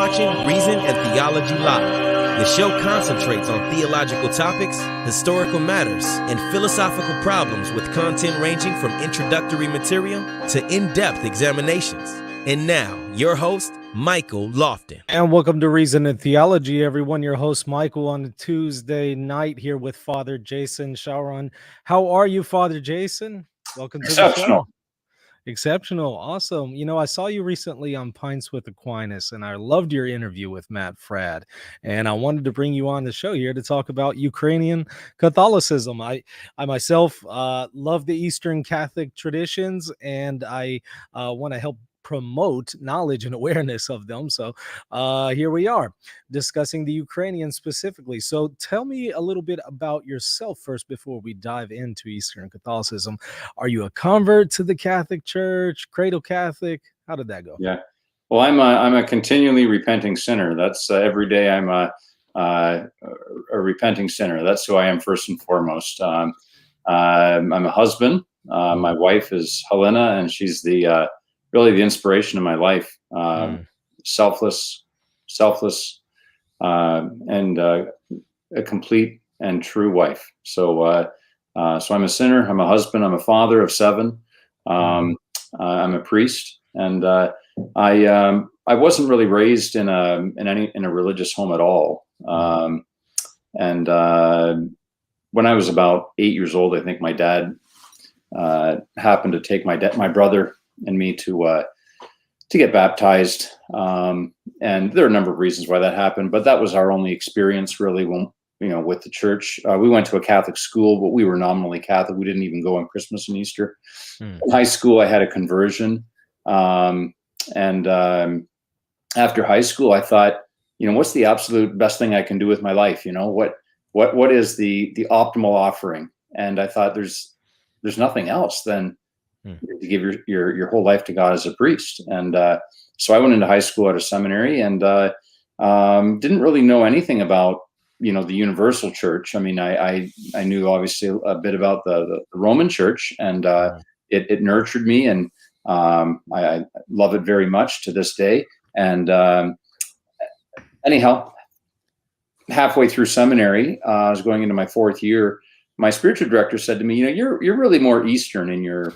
watching Reason and Theology Live. The show concentrates on theological topics, historical matters, and philosophical problems with content ranging from introductory material to in-depth examinations. And now, your host, Michael Lofton. And welcome to Reason and Theology, everyone. Your host, Michael, on a Tuesday night here with Father Jason Charron. How are you, Father Jason? Welcome to the show. Exceptional. Awesome. You know, I saw you recently on Pints with Aquinas, and I loved your interview with Matt Fradd. And I wanted to bring you on the show here to talk about Ukrainian Catholicism. I myself love the Eastern Catholic traditions, and I want to help promote knowledge and awareness of them. So here we are discussing the Ukrainian specifically. So tell me a little bit about yourself first before we dive into Eastern Catholicism. Are you a convert to the Catholic Church, cradle Catholic? How did that go? Yeah, well, I'm a continually repenting sinner. That's every day I'm a repenting sinner. That's who I am first and foremost. I'm a husband. My wife is Halyna, and she's really the inspiration of my life. Selfless, and a complete and true wife. So I'm a sinner. I'm a husband. I'm a father of 7. I'm a priest, and I wasn't really raised in a religious home at all. And when I was about 8 years old, I think my dad happened to take my brother and me to get baptized, and there are a number of reasons why that happened, but that was our only experience really with the church. We went to a Catholic school, but we were nominally Catholic. We didn't even go on Christmas and Easter. In high school, I had a conversion, and after high school, I thought, what's the absolute best thing I can do with my life? What is the optimal offering? And I thought there's nothing else than to give your whole life to God as a priest. And so I went into high school at a seminary, and didn't really know anything about the universal church. I mean, I knew obviously a bit about the Roman Church, and it nurtured me, and I love it very much to this day. And anyhow, halfway through seminary, I was going into my 4th year. My spiritual director said to me, you're really more Eastern in your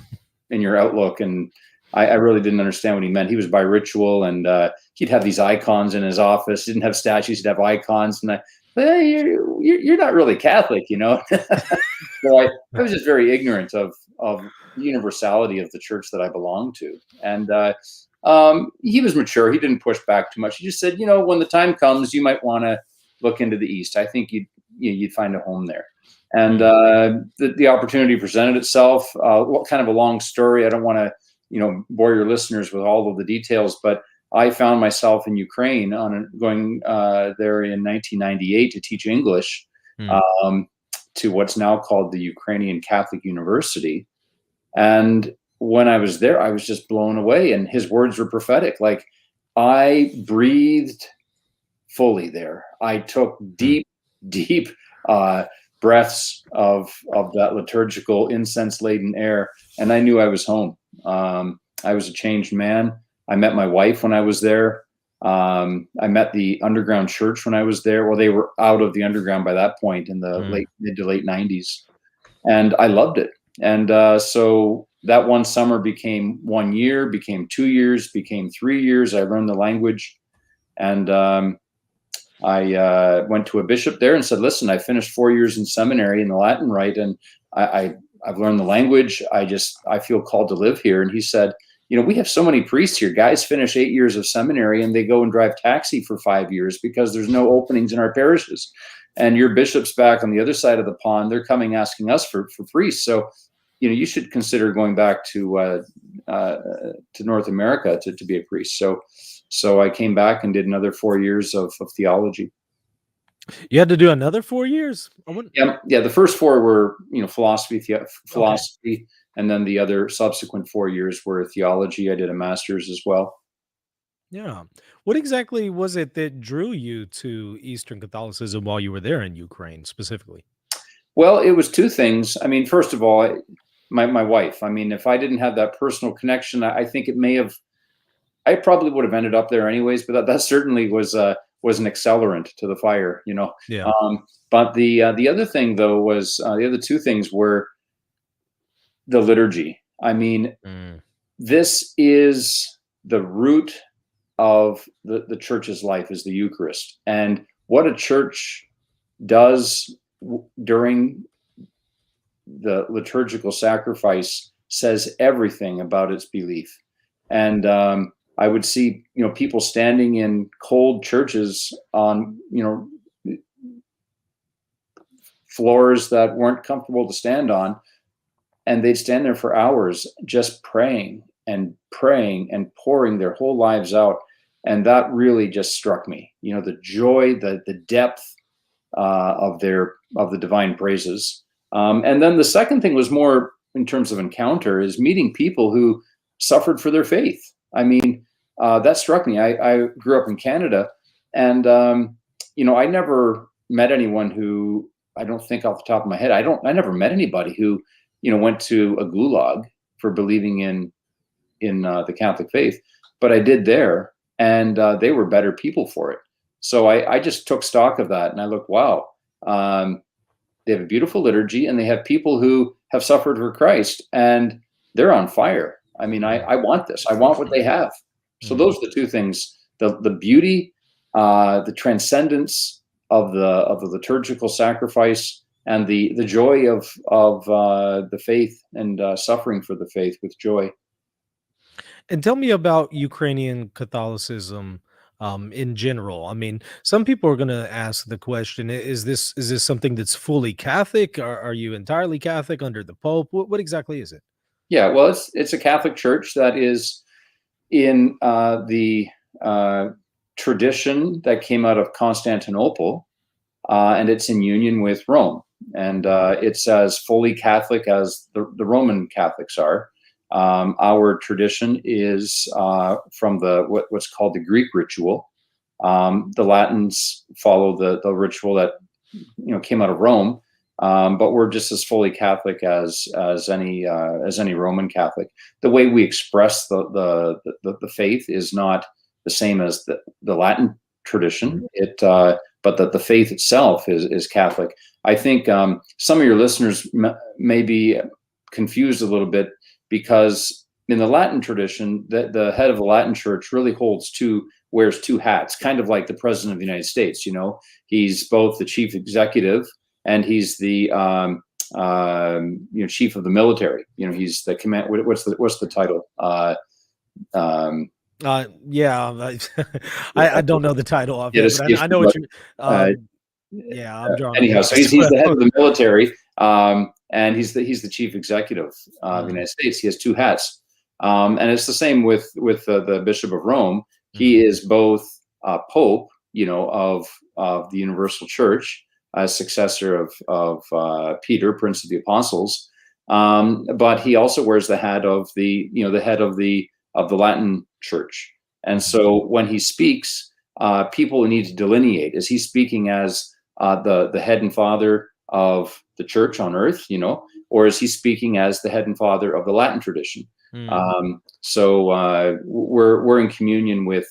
outlook. And I really didn't understand what he meant. He was bi-ritual, and he'd have these icons in his office. He didn't have statues, he'd have icons. And you're not really Catholic, So I was just very ignorant of the universality of the church that I belonged to. And he was mature. He didn't push back too much. He just said, when the time comes, you might want to look into the East. I think you'd find a home there. And the opportunity presented itself. What kind of a long story? I don't want to, bore your listeners with all of the details, but I found myself in Ukraine going there in 1998 to teach English to what's now called the Ukrainian Catholic University. And when I was there, I was just blown away. And his words were prophetic. Like, I breathed fully there. I took deep breaths of that liturgical incense-laden air, and I knew I was home. I was a changed man. I met my wife when I was there. I met the underground church when I was there. Well, they were out of the underground by that point in the mid to late 90s, and I loved it. And so that one summer became 1 year, became 2 years, became 3 years. I learned the language, and I went to a bishop there and said, listen, I finished 4 years in seminary in the Latin Rite, and I've learned the language. I feel called to live here. And he said, we have so many priests here. Guys finish 8 years of seminary and they go and drive taxi for 5 years because there's no openings in our parishes. And your bishop's back on the other side of the pond. They're coming asking us for priests. So, you should consider going back to North America to be a priest. So I came back and did another 4 years of theology. You had to do another 4 years? Yeah. The first 4 were, philosophy, okay. And then the other subsequent 4 years were theology. I did a master's as well. Yeah. What exactly was it that drew you to Eastern Catholicism while you were there in Ukraine specifically? Well, it was 2 things. I mean, first of all, my wife. I mean, if I didn't have that personal connection, I think it may have I probably would have ended up there anyways, but that certainly was an accelerant to the fire, you know. Yeah. But the other thing though was the other two things were the liturgy. I mean, this is the root of the church's life, is the Eucharist, and what a church does during the liturgical sacrifice says everything about its belief. And I would see, you know, people standing in cold churches on, you know, floors that weren't comfortable to stand on, and they'd stand there for hours just praying and pouring their whole lives out. And that really just struck me, you know, the joy, the depth of the divine praises. And then the second thing was more in terms of encounter, is meeting people who suffered for their faith. I mean, that struck me. I grew up in Canada, and you know, I never met anyone who, I don't think off the top of my head, I never met anybody who, you know, went to a gulag for believing in the Catholic faith, but I did there, and they were better people for it. So I just took stock of that, and I looked, wow, they have a beautiful liturgy, and they have people who have suffered for Christ, and they're on fire. I mean, I want this. I want what they have. So those are the two things: the beauty, the transcendence of the liturgical sacrifice, and the joy of the faith, and suffering for the faith with joy. And tell me about Ukrainian Catholicism in general. I mean, some people are going to ask the question: Is this something that's fully Catholic? Are you entirely Catholic under the Pope? What exactly is it? Yeah, well, it's a Catholic Church that is in the tradition that came out of Constantinople, and it's in union with Rome, and it's as fully Catholic as the Roman Catholics are. Our tradition is from what's called the Greek ritual. The Latins follow the ritual that, you know, came out of Rome, but we're just as fully Catholic as any Roman Catholic. The way we express the faith is not the same as the Latin tradition. But that the faith itself is Catholic. I think some of your listeners may be confused a little bit, because in the Latin tradition, the head of the Latin Church really wears two hats, kind of like the President of the United States. You know, he's both the chief executive, and he's the chief of the military. You know, he's the command. What's the title? Yeah, I don't know the title of it, but I know what you're. Yeah, I'm drawing. Anyhow, so he's the head of the military, and he's the chief executive of the United States. He has two hats, and it's the same with the Bishop of Rome. He is both Pope, you know, of the Universal Church, as successor of Peter, Prince of the Apostles, but he also wears the hat of the head of the Latin Church. And so when he speaks, people need to delineate: is he speaking as the head and father of the church on earth, you know, or is he speaking as the head and father of the Latin tradition? So we're in communion with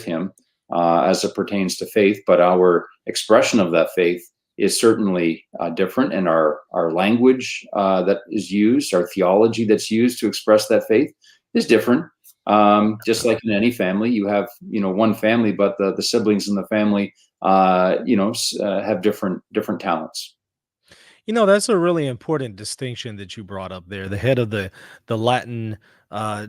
him as it pertains to faith, but our expression of that faith is certainly different, and our language that is used, our theology that's used to express that faith is different. Just like in any family, you have, you know, one family, but the siblings in the family, have different talents. You know, that's a really important distinction that you brought up there, the head of the Latin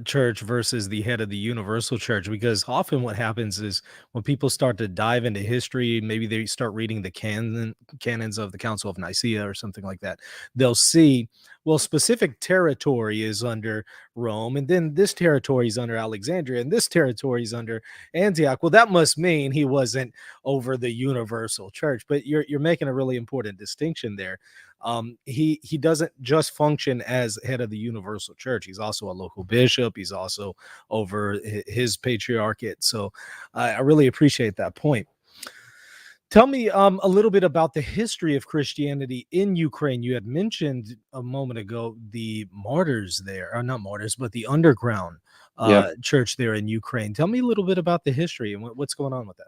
church versus the head of the Universal Church, because often what happens is when people start to dive into history, maybe they start reading the canons of the Council of Nicaea or something like that, they'll see, well, specific territory is under Rome, and then this territory is under Alexandria, and this territory is under Antioch. Well, that must mean he wasn't over the Universal Church. But you're making a really important distinction there. He doesn't just function as head of the Universal Church. He's also a local bishop. He's also over his patriarchate. So I really appreciate that point. Tell me a little bit about the history of Christianity in Ukraine. You had mentioned a moment ago the martyrs there, or not martyrs, but the underground church there in Ukraine. Tell me a little bit about the history and what's going on with that.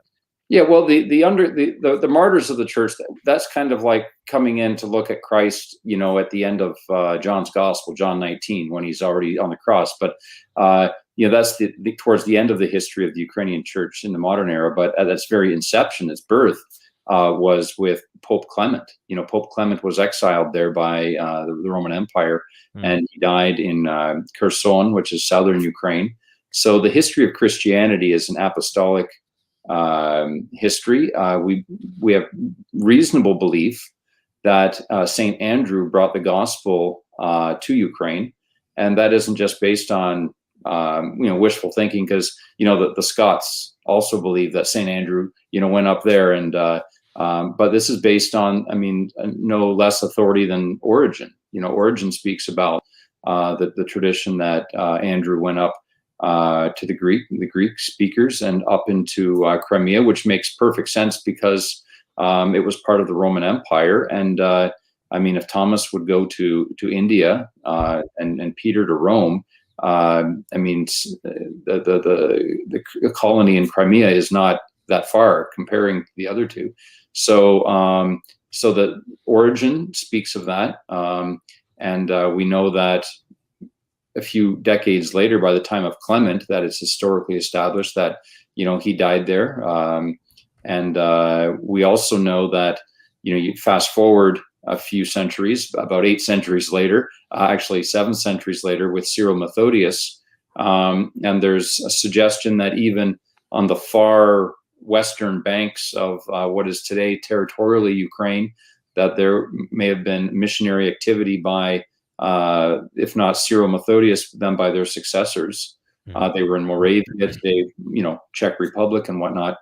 Yeah, well, the martyrs of the church, that's kind of like coming in to look at Christ, at the end of John's Gospel, John 19, when he's already on the cross. But that's towards the end of the history of the Ukrainian church in the modern era. But at its very inception, its birth was with Pope Clement. Pope Clement was exiled there by the Roman Empire, and he died in Kherson, which is southern Ukraine. So the history of Christianity is an apostolic history. We have reasonable belief that St. Andrew brought the gospel to Ukraine, and that isn't just based on wishful thinking, because the Scots also believe that St. Andrew went up there, and but this is based on no less authority than Origen. Origen speaks about the tradition that Andrew went up to the Greek speakers and up into Crimea, which makes perfect sense because it was part of the Roman Empire. And if Thomas would go to India and Peter to Rome, the colony in Crimea is not that far comparing the other two. So the Origen speaks of that, and we know that a few decades later, by the time of Clement, that it's historically established that he died there. And we also know that you fast forward a few centuries, about 8 centuries later, actually 7 centuries later, with Cyril Methodius, and there's a suggestion that even on the far western banks of what is today territorially Ukraine, that there may have been missionary activity by if not Cyril Methodius, then by their successors. They were in Moravia today, Czech Republic and whatnot,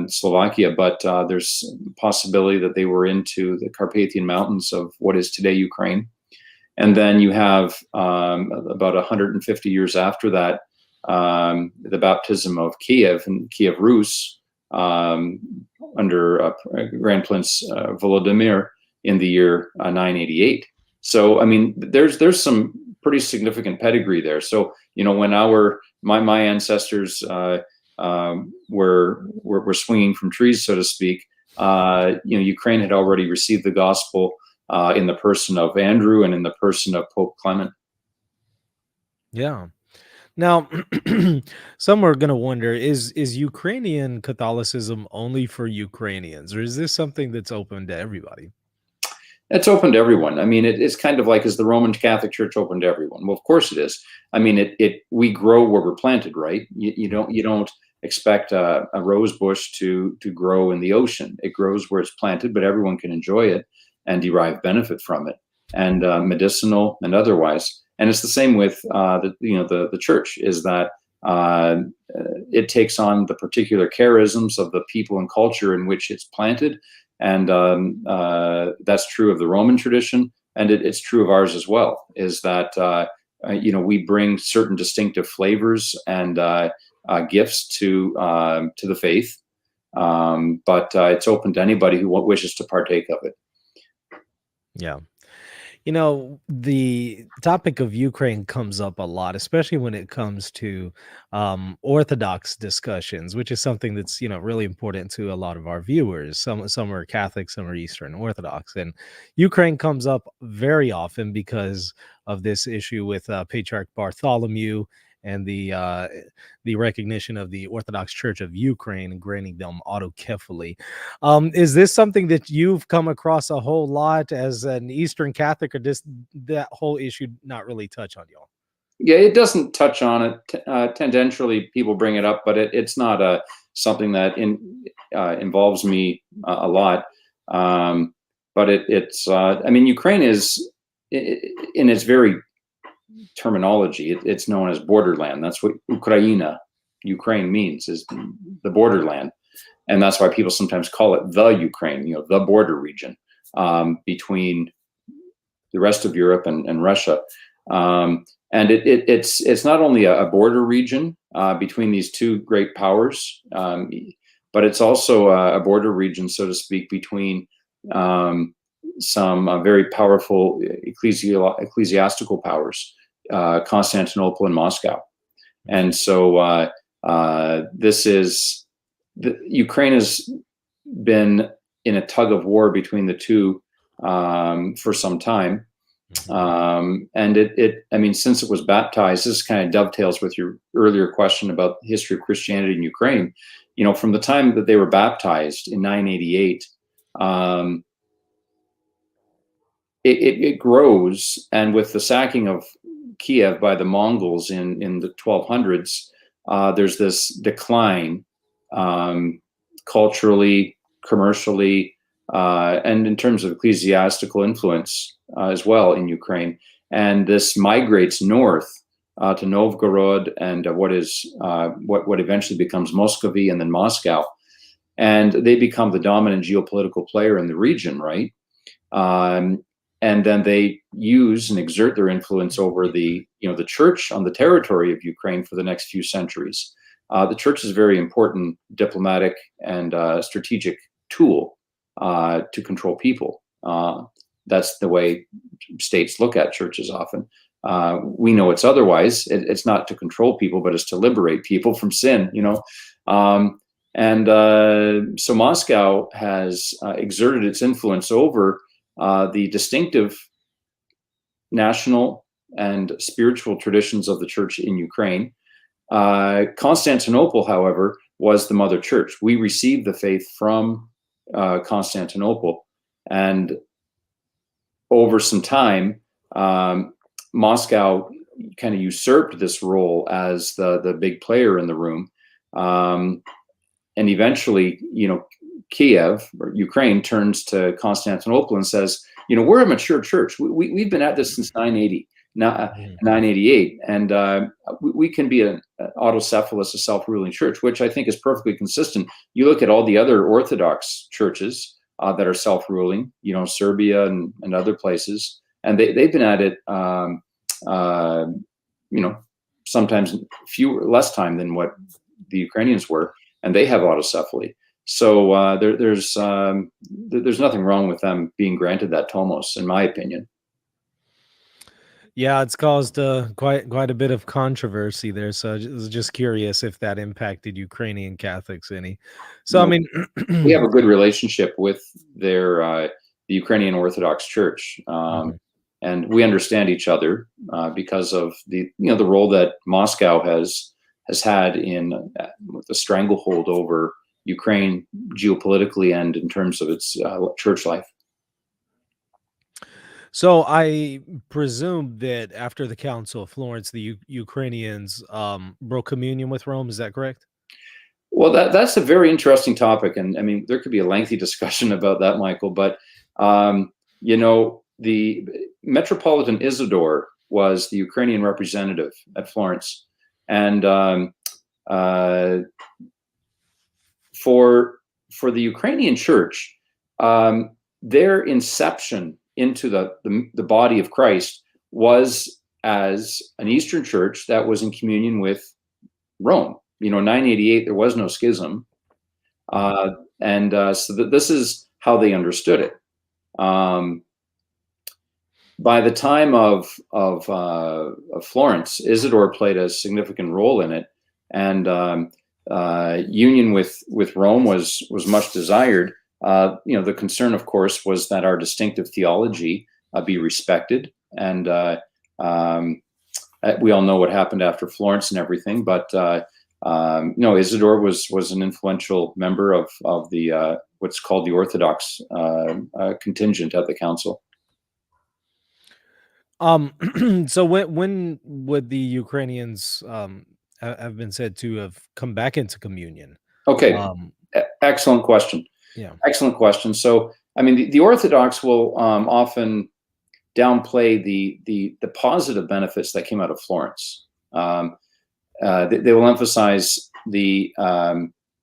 Slovakia, but there's a possibility that they were into the Carpathian Mountains of what is today Ukraine. And then you have about 150 years after that, the baptism of Kiev and Kiev Rus under Grand Prince Volodymyr in the year 988. So, there's some pretty significant pedigree there. So, when my ancestors were swinging from trees, so to speak, Ukraine had already received the gospel in the person of Andrew and in the person of Pope Clement. Yeah. Now, some are going to wonder, is Ukrainian Catholicism only for Ukrainians, or is this something that's open to everybody? It's open to everyone. It's kind of like, is the Roman Catholic Church open to everyone? Well, of course it is. We grow where we're planted, right? You don't expect a rose bush to grow in the ocean. It grows where it's planted, but everyone can enjoy it and derive benefit from it, and medicinal and otherwise. And it's the same with the church, is that it takes on the particular charisms of the people and culture in which it's planted. And that's true of the Roman tradition, and it's true of ours as well, is that we bring certain distinctive flavors and gifts to the faith, but it's open to anybody who wishes to partake of it. Yeah. The topic of Ukraine comes up a lot, especially when it comes to Orthodox discussions, which is something that's, really important to a lot of our viewers. Some are Catholic, some are Eastern Orthodox. And Ukraine comes up very often because of this issue with Patriarch Bartholomew and the recognition of the Orthodox Church of Ukraine and granting them autocephaly. Is this something that you've come across a whole lot as an Eastern Catholic, or does that whole issue not really touch on y'all? Yeah, it doesn't touch on it. Tendentially, people bring it up, but it's not something that involves me a lot. But it's Ukraine is, in its very terminology, it's known as borderland. That's what Ukraine means, is the borderland, and that's why people sometimes call it the Ukraine, the border region between the rest of Europe and Russia. And it's not only a border region between these two great powers, but it's also a border region, so to speak, between some very powerful ecclesiastical powers, Constantinople and Moscow. And so Ukraine has been in a tug of war between the two for some time. And I mean, since it was baptized, this kind of dovetails with your earlier question about the history of Christianity in Ukraine. You know, from the time that they were baptized in 988, it grows. And with the sacking of Kiev by the Mongols in the 1200s, there's this decline culturally, commercially, and in terms of ecclesiastical influence as well in Ukraine. And this migrates north to Novgorod and what eventually becomes Muscovy and then Moscow. And they become the dominant geopolitical player in the region, right? And then they use and exert their influence over the church on the territory of Ukraine for the next few centuries. The church is a very important diplomatic and strategic tool to control people. That's the way states look at churches often. We know it's otherwise. It's not to control people, but it's to liberate people from sin, So Moscow has exerted its influence over the distinctive national and spiritual traditions of the church in Ukraine. Constantinople, however, was the mother church. We received the faith from Constantinople, and over some time, Moscow kind of usurped this role as the big player in the room, and eventually, Kiev or Ukraine turns to Constantinople and says, we're a mature church. We've been at this since 988, and we can be an autocephalous, a self-ruling church, which I think is perfectly consistent. You look at all the other Orthodox churches that are self-ruling, Serbia and other places, and they've been at it, sometimes less time than what the Ukrainians were, and they have autocephaly. So there's nothing wrong with them being granted that tomos, in my opinion. Yeah, it's caused quite a bit of controversy there. So I was just curious if that impacted Ukrainian Catholics any. So I mean, we have a good relationship with the Ukrainian Orthodox Church, and we understand each other because of the role that Moscow has had in the stranglehold over Ukraine geopolitically and in terms of its church life. So I presume that after the Council of Florence, the Ukrainians broke communion with Rome. Is that correct? Well, that's a very interesting topic, and I mean there could be a lengthy discussion about that, Michael. But the Metropolitan Isidore was the Ukrainian representative at Florence, and for the Ukrainian Church, their inception into the body of Christ was as an Eastern Church that was in communion with Rome. 988, there was no schism, so this is how they understood it. By the time of Florence, Isidore played a significant role in it, and union with Rome was much desired. The concern, of course, was that our distinctive theology be respected, and we all know what happened after Florence and everything. But no, Isidore was an influential member of the what's called the Orthodox contingent at the council. So when would the Ukrainians have been said to have come back into communion? Okay, excellent question. Yeah, excellent question. So, I mean, the Orthodox will often downplay the positive benefits that came out of Florence. They will emphasize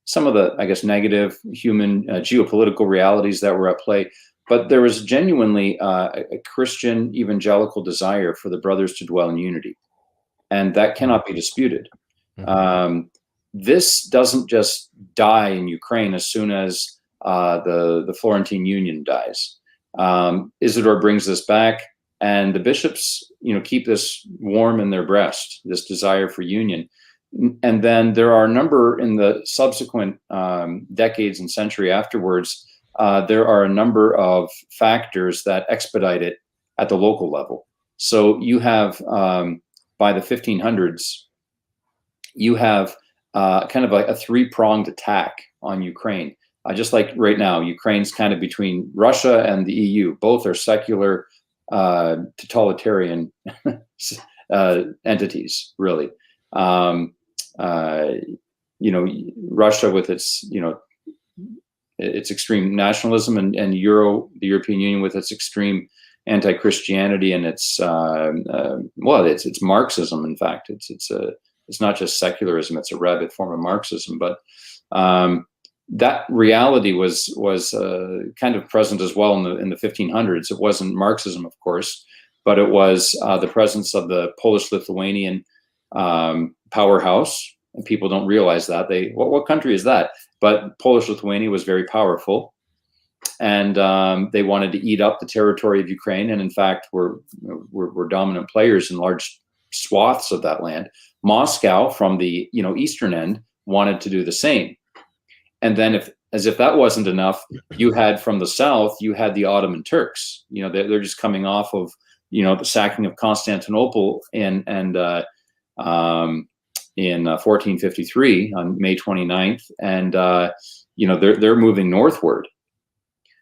some of the, I guess, negative human geopolitical realities that were at play. But there was genuinely a Christian evangelical desire for the brothers to dwell in unity, and that cannot be disputed. This doesn't just die in Ukraine as soon as the Florentine Union dies. Isidore brings this back, and the bishops, keep this warm in their breast, this desire for union. And then there are a number in the subsequent decades and century afterwards. There are a number of factors that expedite it at the local level. So you have, by the 1500s, you have kind of a three-pronged attack on Ukraine. Just like right now, Ukraine's kind of between Russia and the EU. Both are secular, totalitarian entities, really. Russia with its, its extreme nationalism, and the European Union with its extreme anti-Christianity and its it's Marxism. In fact, it's not just secularism; it's a rabid form of Marxism. But that reality was kind of present as well in the 1500s. It wasn't Marxism, of course, but it was the presence of the Polish-Lithuanian powerhouse. And people don't realize that. What country is that? But Polish-Lithuania was very powerful, and they wanted to eat up the territory of Ukraine, and in fact were dominant players in large swaths of that land. Moscow, from the eastern end, wanted to do the same. And then, as if that wasn't enough, you had from the south, you had the Ottoman Turks. They're just coming off of the sacking of Constantinople in 1453 on May 29th, and they're moving northward.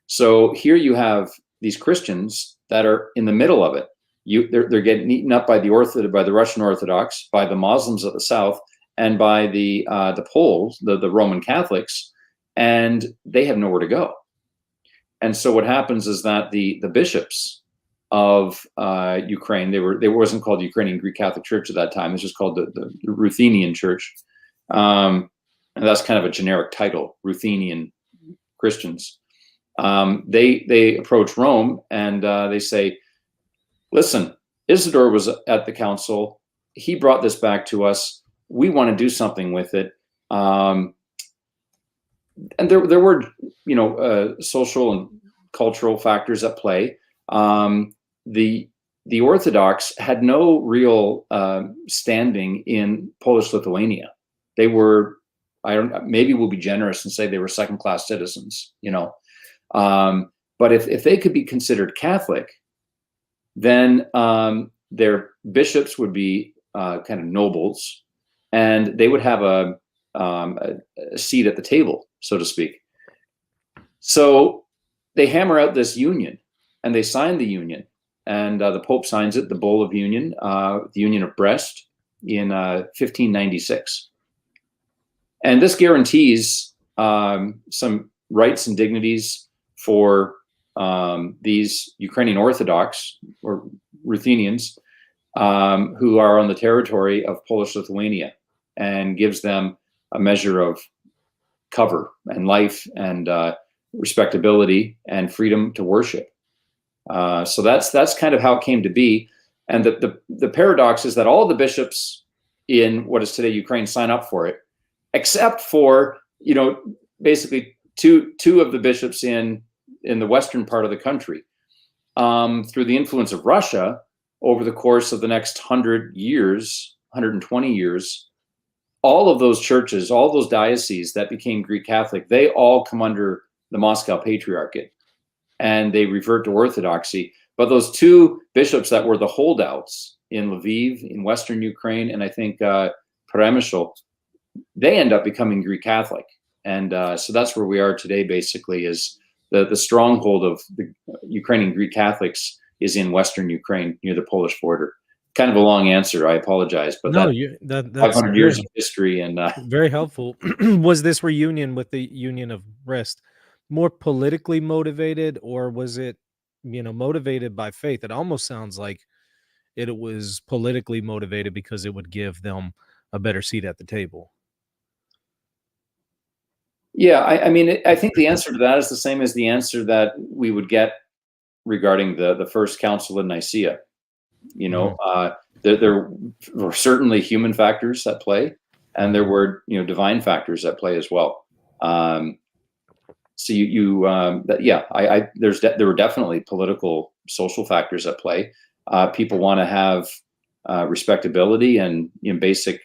So here you have these Christians that are in the middle of it. They're getting eaten up by the Russian Orthodox, by the Muslims of the south, and by the Poles, the Roman Catholics, and they have nowhere to go. And so what happens is that the bishops of Ukraine, they wasn't called the Ukrainian Greek Catholic Church at that time. It's just called the Ruthenian Church, and that's kind of a generic title, Ruthenian Christians. They approach Rome and they say, "Listen, Isidore was at the council. He brought this back to us. We want to do something with it." And there were, social and cultural factors at play. The Orthodox had no real standing in Polish-Lithuania. They were, maybe we'll be generous and say they were second-class citizens, But if they could be considered Catholic, then their bishops would be kind of nobles, and they would have a seat at the table, so to speak. So they hammer out this union, and they sign the union, and the Pope signs it, the Bull of Union, the Union of Brest, in 1596. And this guarantees some rights and dignities for these Ukrainian Orthodox or Ruthenians who are on the territory of Polish-Lithuania, and gives them a measure of cover and life and respectability and freedom to worship. So that's kind of how it came to be. And the paradox is that all the bishops in what is today Ukraine sign up for it, except for basically two of the bishops in the western part of the country. Through the influence of Russia, over the course of the next 120 years, all of those churches, all those dioceses that became Greek Catholic, they all come under the Moscow Patriarchate, and they revert to Orthodoxy. But those two bishops that were the holdouts in Lviv, in Western Ukraine, and I think Przemysl, they end up becoming Greek Catholic. And so that's where we are today, basically, is the stronghold of the Ukrainian Greek Catholics is in Western Ukraine, near the Polish border. Kind of a long answer, I apologize, but that's 500 years of history and very helpful. Was this reunion with the Union of Brest more politically motivated, or was it, motivated by faith? It almost sounds like it was politically motivated because it would give them a better seat at the table. Yeah, I think the answer to that is the same as the answer that we would get regarding the First Council in Nicaea. There were certainly human factors at play, and there were divine factors at play as well. So there were definitely political, social factors at play. People want to have respectability and basic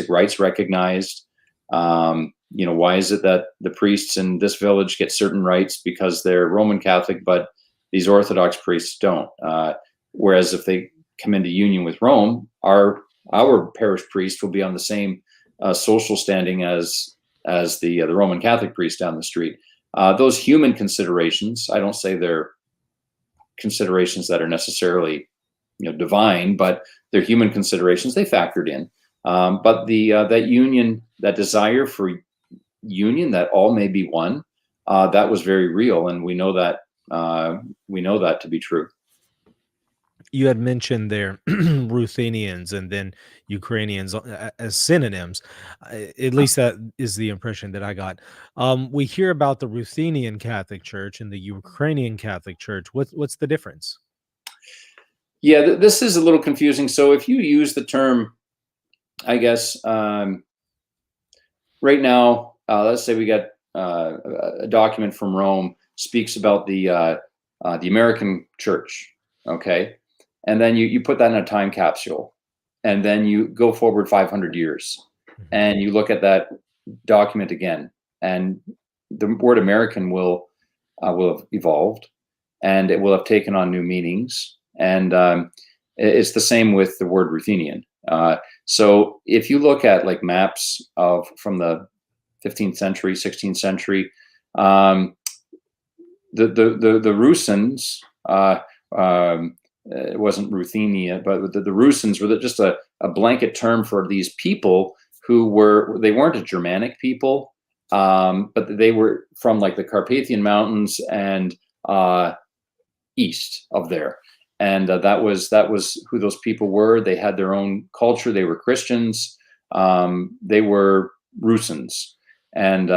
rights recognized. Why is it that the priests in this village get certain rights because they're Roman Catholic, but these Orthodox priests don't? Whereas if they come into union with Rome, our parish priest will be on the same social standing as the Roman Catholic priest down the street. Those human considerations, I don't say they're considerations that are necessarily divine, but they're human considerations. They factored in. But that union, that desire for union, that all may be one, that was very real, and we know that to be true. You had mentioned there Ruthenians and then Ukrainians as synonyms. At least that is the impression that I got. We hear about the Ruthenian Catholic Church and the Ukrainian Catholic Church. What's the difference? Yeah, this is a little confusing. So if you use the term, I guess, right now, let's say we got a document from Rome speaks about the American Church, okay? And then you put that in a time capsule, and then you go forward 500 years, and you look at that document again, and the word American will have evolved, and it will have taken on new meanings. And it's the same with the word Ruthenian. So if you look at like maps from the 15th century, 16th century, the Rusins, it wasn't Ruthenia, but the Rusins were just a blanket term for these people who weren't a Germanic people, but they were from like the Carpathian Mountains and east of there. And that was who those people were. They had their own culture. They were Christians. They were Rusins. And,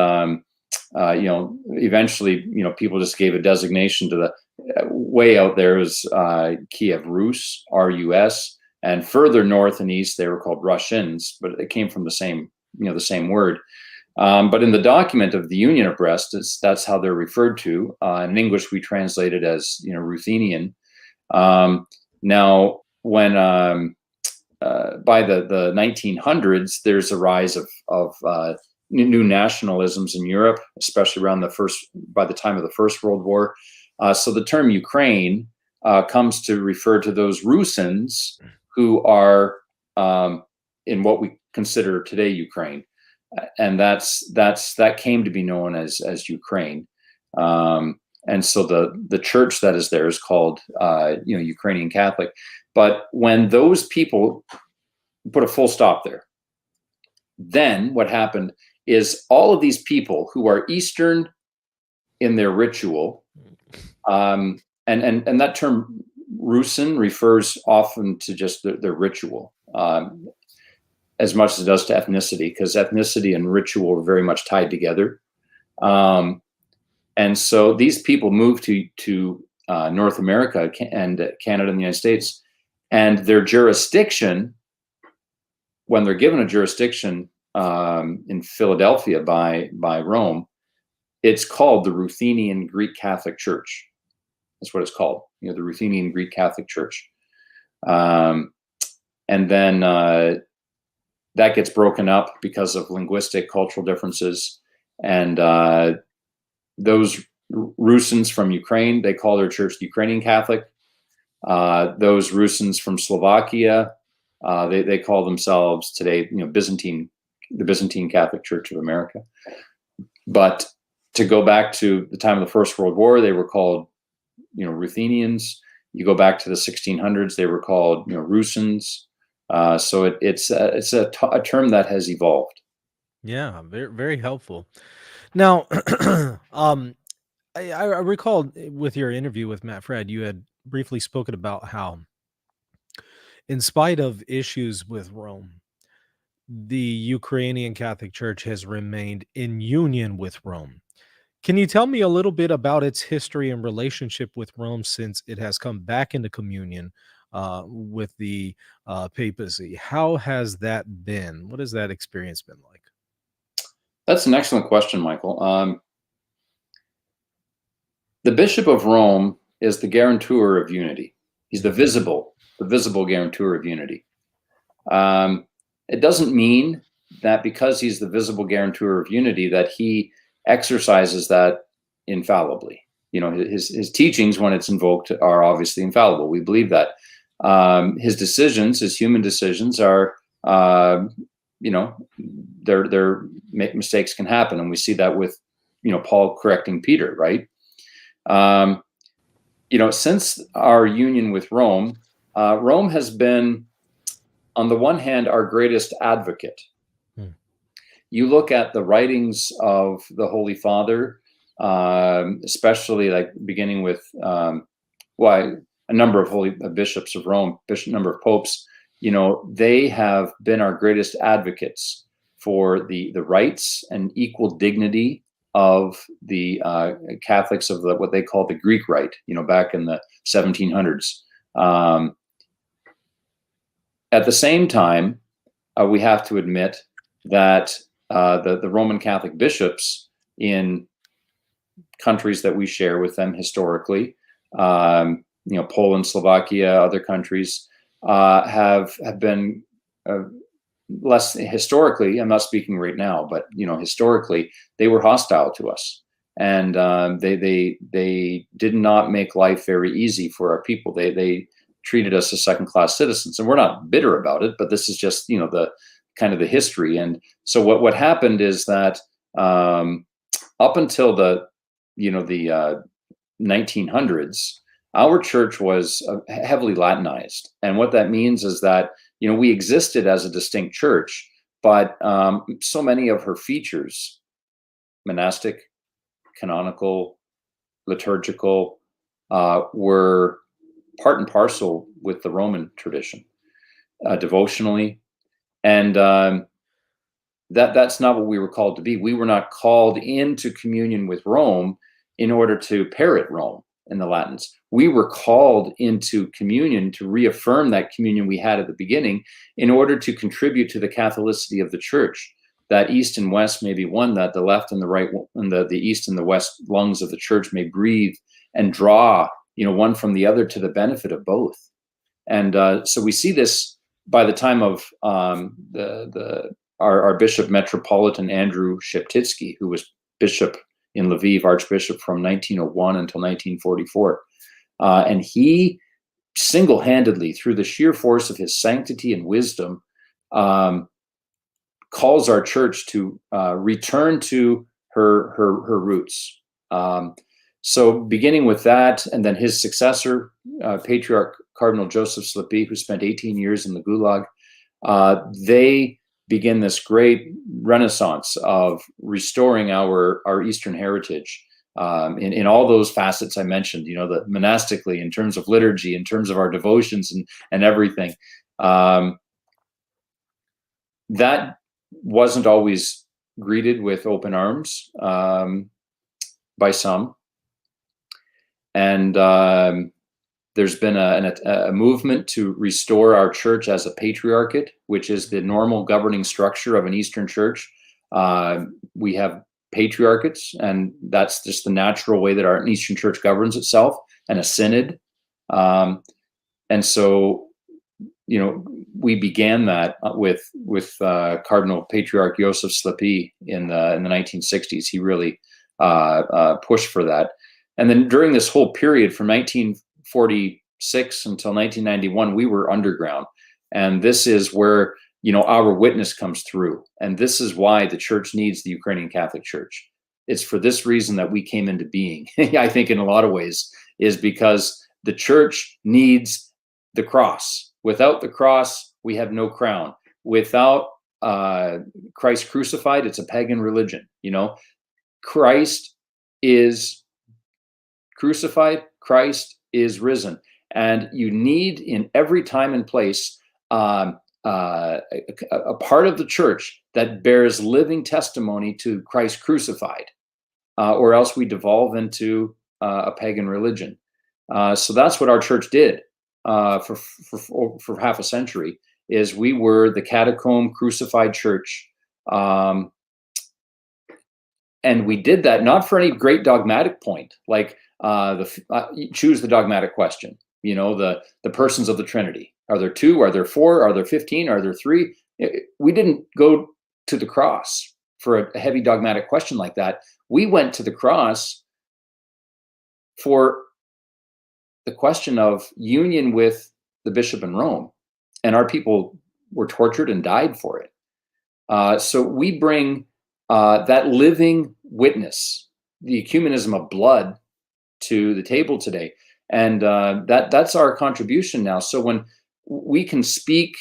eventually, people just gave a designation to the way out there was Kiev Rus, R-U-S, and further north and east, they were called Russians, but it came from the same word. But in the document of the Union of Brest, that's how they're referred to. In English, we translate it as, Ruthenian. Now, when by the 1900s, there's a rise of new nationalisms in Europe, especially by the time of the First World War. So the term Ukraine comes to refer to those Rusins who are in what we consider today Ukraine, and that came to be known as Ukraine. And so the church that is there is called Ukrainian Catholic. But when those people put a full stop there, then what happened is all of these people who are Eastern in their ritual, and that term Rusin refers often to just their ritual, as much as it does to ethnicity, because ethnicity and ritual are very much tied together. And so these people moved to North America and Canada and the United States, and their jurisdiction, when they're given a jurisdiction in Philadelphia by Rome, it's called the Ruthenian Greek Catholic Church. That's what it's called, the Ruthenian Greek Catholic Church. And then that gets broken up because of linguistic, cultural differences. And those Rusins from Ukraine, they call their church the Ukrainian Catholic. Those Rusins from Slovakia, they call themselves today, the Byzantine Catholic Church of America. But to go back to the time of the First World War, they were called, Ruthenians. You go back to the 1600s, they were called, Rusins. So it's a term that has evolved. Yeah, very, very helpful. Now, I recall with your interview with Matt Fred, you had briefly spoken about how, in spite of issues with Rome, the Ukrainian Catholic Church has remained in union with Rome. Can you tell me a little bit about its history and relationship with Rome since it has come back into communion with the papacy? How has that been? What has that experience been like? That's an excellent question, Michael. The Bishop of Rome is the guarantor of unity. He's the visible the visible guarantor of unity. It doesn't mean that because he's the visible guarantor of unity that he exercises that infallibly. You know, his teachings, when it's invoked, are obviously infallible. We believe that. His decisions, his human decisions, are, you know, mistakes can happen, and we see that with, you know, Paul correcting Peter, right? You know, since our union with Rome, Rome has been, on the one hand, our greatest advocate. You look at the writings of the Holy Father, especially like beginning with a number of holy bishops of Rome, number of popes. You know, they have been our greatest advocates for the rights and equal dignity of the Catholics of what they call the Greek Rite. You know, back in the 1700s. At the same time, we have to admit that the Roman Catholic bishops in countries that we share with them historically, you know, Poland, Slovakia, other countries, have been less historically. I'm not speaking right now, but you know, historically, they were hostile to us, and they did not make life very easy for our people. They treated us as second-class citizens, and we're not bitter about it, but this is just, you know, the kind of the history. And so what happened is that up until the 1900s, our church was heavily Latinized. And what that means is that, you know, we existed as a distinct church, but so many of her features, monastic, canonical, liturgical, were part and parcel with the Roman tradition, devotionally. And that's not what we were called to be. We were not called into communion with Rome in order to parrot Rome in the Latins. We were called into communion to reaffirm that communion we had at the beginning in order to contribute to the Catholicity of the church, that East and West may be one, that the left and the right and the East and the West lungs of the church may breathe and draw, you know, one from the other to the benefit of both. And so we see this by the time of our Bishop Metropolitan Andrew Sheptytsky, who was bishop in Lviv, Archbishop from 1901 until 1944. And he single-handedly, through the sheer force of his sanctity and wisdom, calls our church to return to her roots. So beginning with that, and then his successor, Patriarch Cardinal Joseph Slipy, who spent 18 years in the Gulag, they begin this great renaissance of restoring our Eastern heritage in all those facets I mentioned, you know, the monastically, in terms of liturgy, in terms of our devotions and everything. That wasn't always greeted with open arms by some. And there's been a movement to restore our church as a patriarchate, which is the normal governing structure of an Eastern church. We have patriarchates, and that's just the natural way that our Eastern church governs itself, and a synod. And so, you know, we began that with Cardinal Patriarch Joseph Slipy in the 1960s. He really pushed for that. And then during this whole period from 1946 until 1991, we were underground. And this is where, you know, our witness comes through. And this is why the church needs the Ukrainian Catholic Church. It's for this reason that we came into being, I think, in a lot of ways, is because the church needs the cross. Without the cross, we have no crown. Without Christ crucified, it's a pagan religion. You know, Christ is crucified, Christ is risen. And you need, in every time and place, a part of the church that bears living testimony to Christ crucified, or else we devolve into a pagan religion. So that's what our church did for half a century, is we were the catacomb crucified church. And we did that not for any great dogmatic point, like choose the dogmatic question. the persons of the Trinity. Are there 2? Are there 4? Are there 15? Are there 3? We didn't go to the cross for a heavy dogmatic question like that. We went to the cross for the question of union with the bishop in Rome, and our people were tortured and died for it. So we bring that living witness, the ecumenism of blood, to the table today, and that's our contribution now. So when we can speak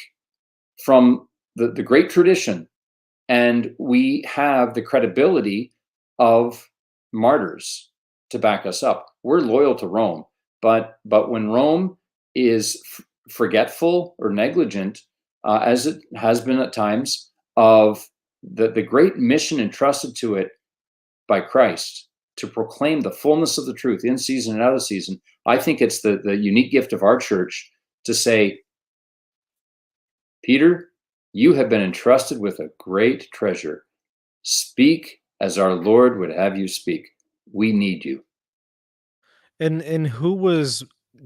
from the great tradition, and we have the credibility of martyrs to back us up, we're loyal to Rome. But when Rome is forgetful or negligent, as it has been at times, of the great mission entrusted to it by Christ to proclaim the fullness of the truth in season and out of season, I think it's the unique gift of our church to say, Peter, you have been entrusted with a great treasure. Speak as our Lord would have you speak. We need you. And who was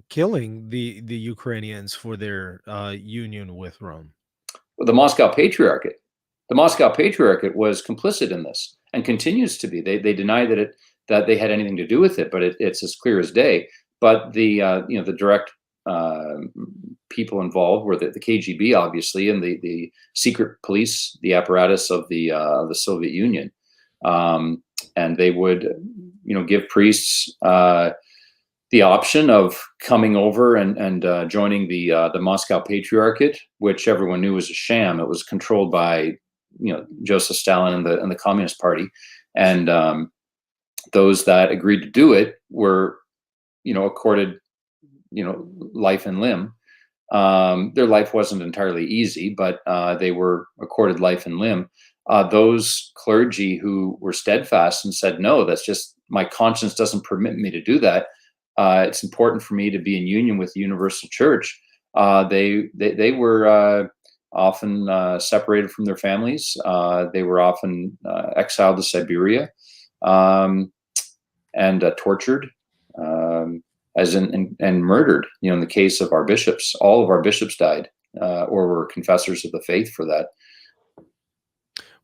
killing the Ukrainians for their union with Rome? Well, the Moscow Patriarchate. The Moscow Patriarchate was complicit in this and continues to be. They deny that they had anything to do with it, but it's as clear as day. But the direct people involved were the KGB, obviously, and the secret police, the apparatus of the Soviet Union, and they would give priests the option of coming over and joining the Moscow Patriarchate, which everyone knew was a sham. It was controlled by Joseph Stalin and the Communist Party, and those that agreed to do it were accorded life and limb. Their life wasn't entirely easy, but they were accorded life and limb. Those clergy who were steadfast and said, no, that's just, my conscience doesn't permit me to do that. It's important for me to be in union with the universal church. They were often separated from their families. They were often exiled to Siberia and tortured, and murdered. In the case of our bishops, all of our bishops died or were confessors of the faith for that.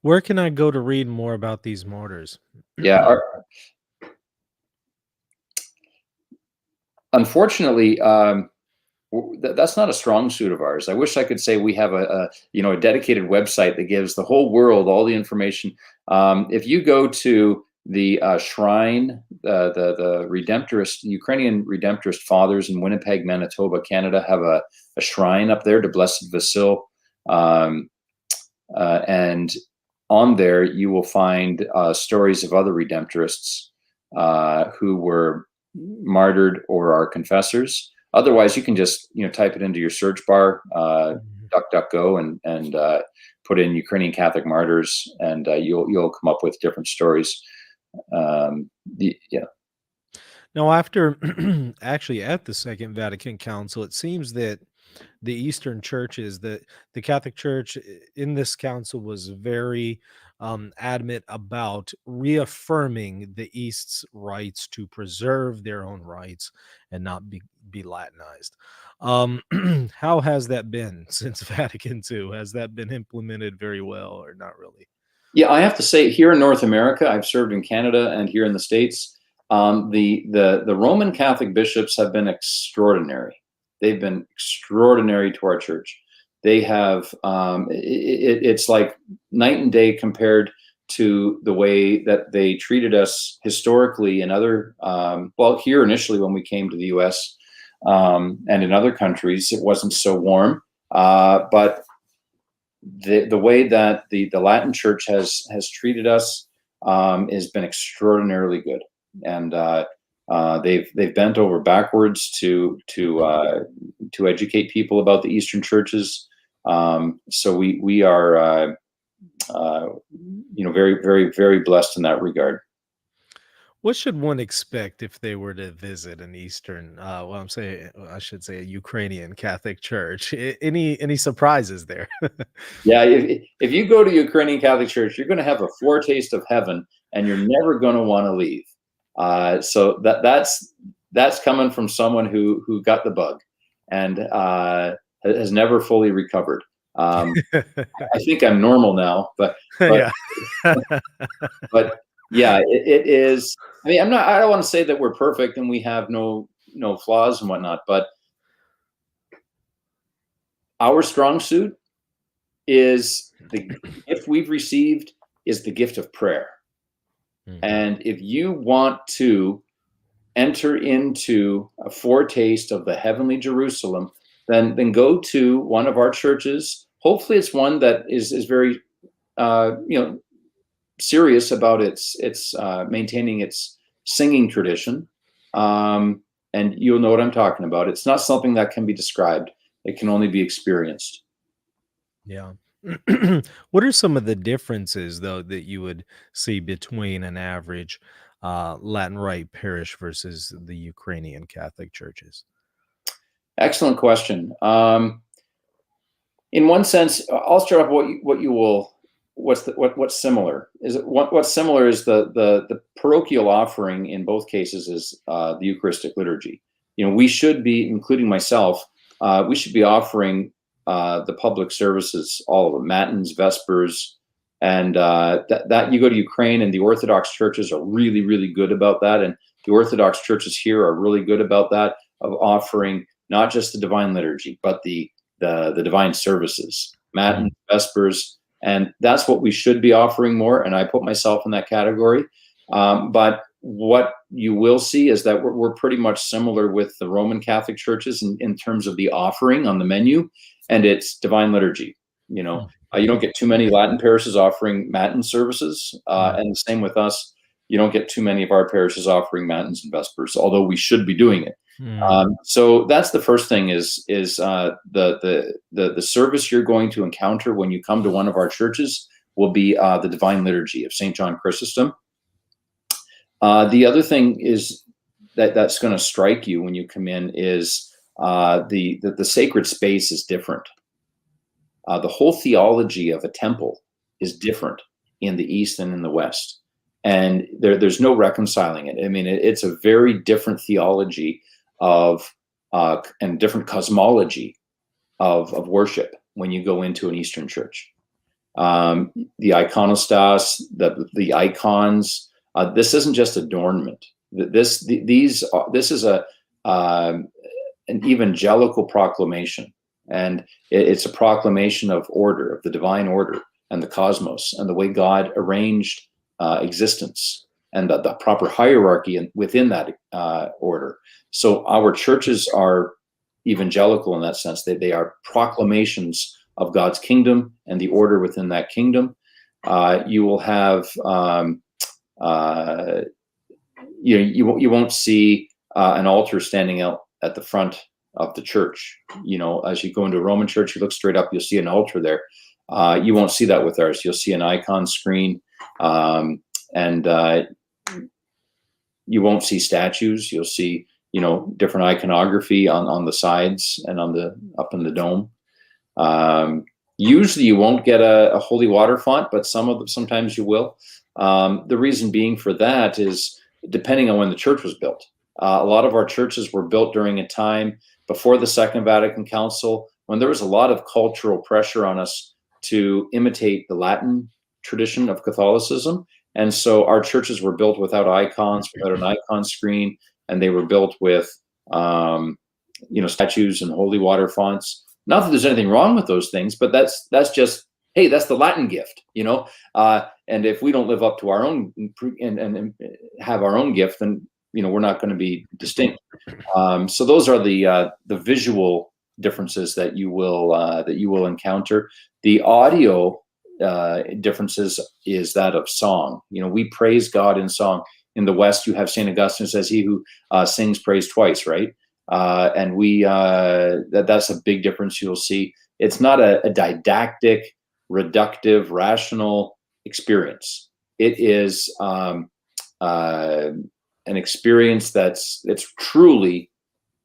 Where can I go to read more about these martyrs? Yeah. Unfortunately, that's not a strong suit of ours. I wish I could say we have a dedicated website that gives the whole world all the information. If you go to the shrine, the Redemptorist, Ukrainian Redemptorist Fathers in Winnipeg, Manitoba, Canada, have a shrine up there to Blessed Basil, and on there you will find stories of other Redemptorists who were martyred or are confessors. Otherwise, you can just type it into your search bar, DuckDuckGo, and put in Ukrainian Catholic martyrs, and you'll come up with different stories. Now, after actually at the Second Vatican Council, it seems that the Eastern churches, the Catholic Church in this council was very adamant about reaffirming the East's rights to preserve their own rights and not be Latinized. How has that been since Vatican II? Has that been implemented very well or not really? Yeah, I have to say, here in North America, I've served in Canada and here in the States. The Roman Catholic bishops have been extraordinary. They've been extraordinary to our church. They have, it's like night and day compared to the way that they treated us historically in other, here initially when we came to the US, and in other countries, it wasn't so warm. But the way that the Latin Church has treated us has been extraordinarily good. And they've bent over backwards to educate people about the Eastern churches. So we are very, very, very blessed in that regard. What should one expect if they were to visit an Eastern, I should say a Ukrainian Catholic Church? Any surprises there? Yeah, if you go to Ukrainian Catholic Church, you're going to have a foretaste of heaven, and you're never going to want to leave. So that's that's coming from someone who got the bug and has never fully recovered. I think I'm normal now, but Yeah. but yeah, it is. I mean, I don't want to say that we're perfect and we have no flaws and whatnot, but our strong suit is the gift we've received is the gift of prayer. Mm-hmm. And if you want to enter into a foretaste of the heavenly Jerusalem, then go to one of our churches. Hopefully it's one that is very serious about its maintaining its singing tradition, and you'll know what I'm talking about. It's not something that can be described. It can only be experienced. Yeah. What are some of the differences, though, that you would see between an average Latin Rite parish versus the Ukrainian Catholic churches? Excellent question. In one sense, I'll start off what's similar. What's similar is the parochial offering in both cases is the Eucharistic liturgy. We should be, including myself, we should be offering the public services, all of them, matins, vespers, and that you go to Ukraine, and the Orthodox churches are really, really good about that, and the Orthodox churches here are really good about that, of offering not just the divine liturgy, but the divine services, matins, vespers, and that's what we should be offering more. And I put myself in that category. But what you will see is that we're pretty much similar with the Roman Catholic churches in terms of the offering on the menu, and it's divine liturgy. You don't get too many Latin parishes offering matin services, and the same with us. You don't get too many of our parishes offering matins and vespers, although we should be doing it. So that's the first thing is the service you're going to encounter when you come to one of our churches will be the Divine Liturgy of St. John Chrysostom. The other thing is that's going to strike you when you come in is the sacred space is different. The whole theology of a temple is different in the East and in the West, and there's no reconciling it. I mean, it's a very different theology of and different cosmology of worship when you go into an Eastern church. The iconostas, the icons. This isn't just adornment. This is an evangelical proclamation, and it's a proclamation of order, of the divine order and the cosmos and the way God arranged existence and the proper hierarchy within that order. So our churches are evangelical in that sense. They are proclamations of God's kingdom and the order within that kingdom. You will have you won't see an altar standing out at the front of the church. As you go into a Roman church, you look straight up, you'll see an altar there. You won't see that with ours. You'll see an icon screen, and you won't see statues. You'll see different iconography on the sides and up in the dome. Usually you won't get a holy water font, but sometimes you will. The reason being for that is depending on when the church was built. A lot of our churches were built during a time before the Second Vatican Council, when there was a lot of cultural pressure on us to imitate the Latin tradition of Catholicism. And so our churches were built without icons, without an icon screen, and they were built with statues and holy water fonts. Not that there's anything wrong with those things, but that's just, hey, that's the Latin gift, and if we don't live up to our own and have our own gift, then we're not going to be distinct. So those are the visual differences that you will encounter. The audio differences is that of song. We praise God in song. In the West, you have St. Augustine says, "He who sings prays twice," right? And we that's a big difference you'll see. It's not a didactic, reductive, rational experience. It is an experience it's truly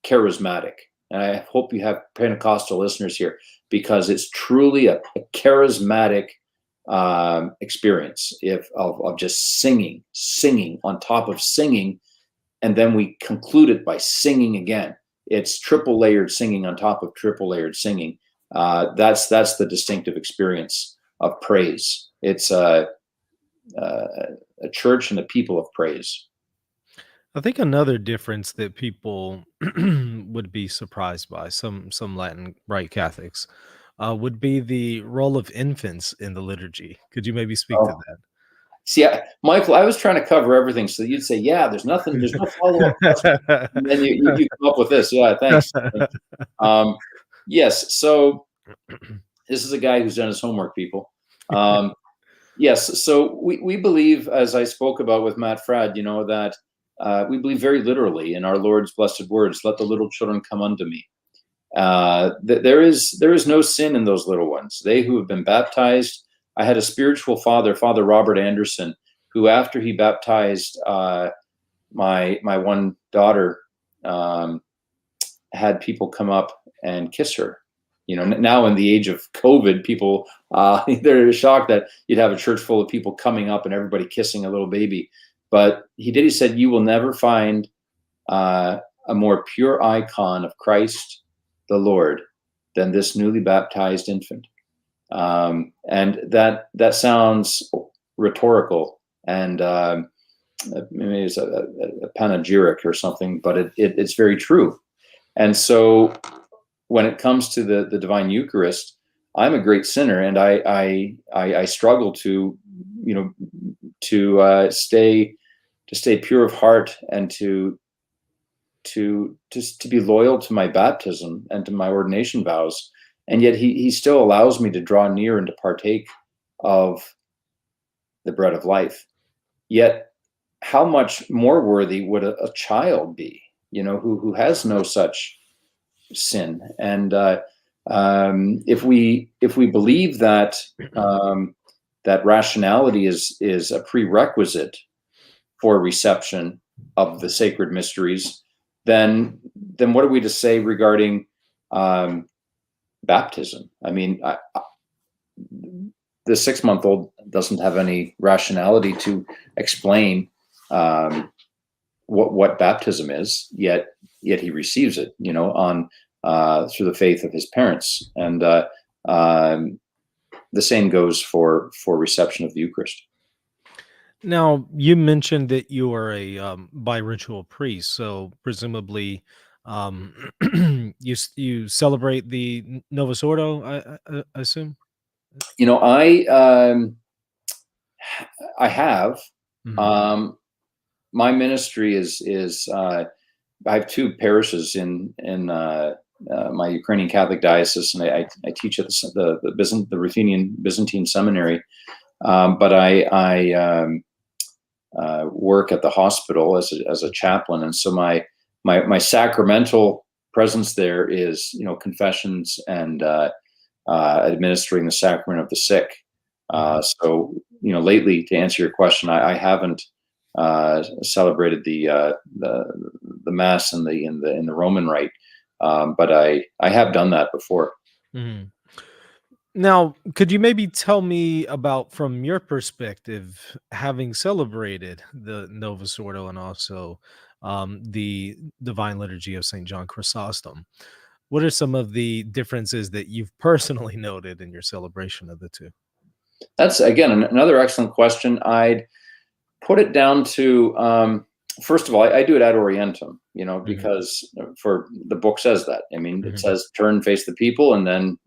charismatic. And I hope you have Pentecostal listeners here, because it's truly a charismatic experience of just singing on top of singing, and then we conclude it by singing again. It's triple layered singing on top of triple layered singing. That's the distinctive experience of praise. It's a church and a people of praise. I think another difference that people would be surprised by, some Latin Rite Catholics, would be the role of infants in the liturgy. Could you maybe speak to that? See, Michael, I was trying to cover everything, so you'd say, "Yeah, there's no follow-up question," and then you come up with this. Yeah, thanks. Yes, so this is a guy who's done his homework, people. Yes, so we believe, as I spoke about with Matt Fradd, that we believe very literally in our Lord's blessed words, "Let the little children come unto me." There is no sin in those little ones. They who have been baptized. I had a spiritual father, Father Robert Anderson, who after he baptized my one daughter, had people come up and kiss her. Now in the age of COVID, people they're shocked that you'd have a church full of people coming up and everybody kissing a little baby. But he said, "You will never find a more pure icon of Christ the Lord than this newly baptized infant." And that sounds rhetorical and maybe it's a panegyric or something, but it's very true. And so when it comes to the Divine Eucharist, I'm a great sinner, and I struggle to stay pure of heart and to be loyal to my baptism and to my ordination vows. And yet he still allows me to draw near and to partake of the bread of life. Yet how much more worthy would a child be, who has no such sin? And if we believe that that rationality is a prerequisite for reception of the sacred mysteries, then what are we to say regarding baptism? I mean, the 6-month-old doesn't have any rationality to explain what baptism is, yet he receives it, on through the faith of his parents, and the same goes for reception of the Eucharist. Now, you mentioned that you are a bi-ritual priest, so presumably you celebrate the Novus Ordo, I assume? I have. Mhm. My ministry is I have 2 parishes in my Ukrainian Catholic Diocese, and I teach at the Ruthenian Byzantine Seminary, but I work at the hospital as a chaplain, and so my sacramental presence there is confessions and administering the sacrament of the sick. So lately, to answer your question, I haven't celebrated the Mass in the Roman Rite, but I have done that before. Mhm. Now, could you maybe tell me about, from your perspective, having celebrated the Novus Ordo and also the Divine Liturgy of St. John Chrysostom? What are some of the differences that you've personally noted in your celebration of the two? That's, again, another excellent question. I'd put it down to, first of all, I do it ad orientem, because for the book says that. I mean, it says turn, face the people, and then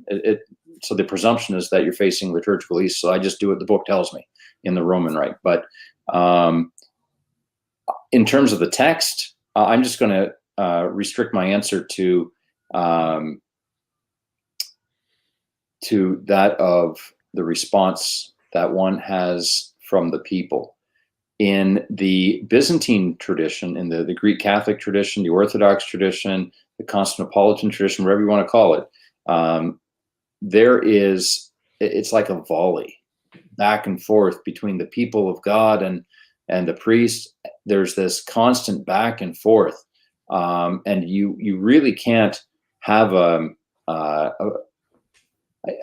so the presumption is that you're facing liturgical east. So I just do what the book tells me in the Roman Rite. But in terms of the text, I'm just going to restrict my answer to that of the response that one has from the people. In the Byzantine tradition, in the Greek Catholic tradition, the Orthodox tradition, the Constantinopolitan tradition, whatever you want to call it, it's like a volley back and forth between the people of God and the priest. There's this constant back and forth, and you really can't have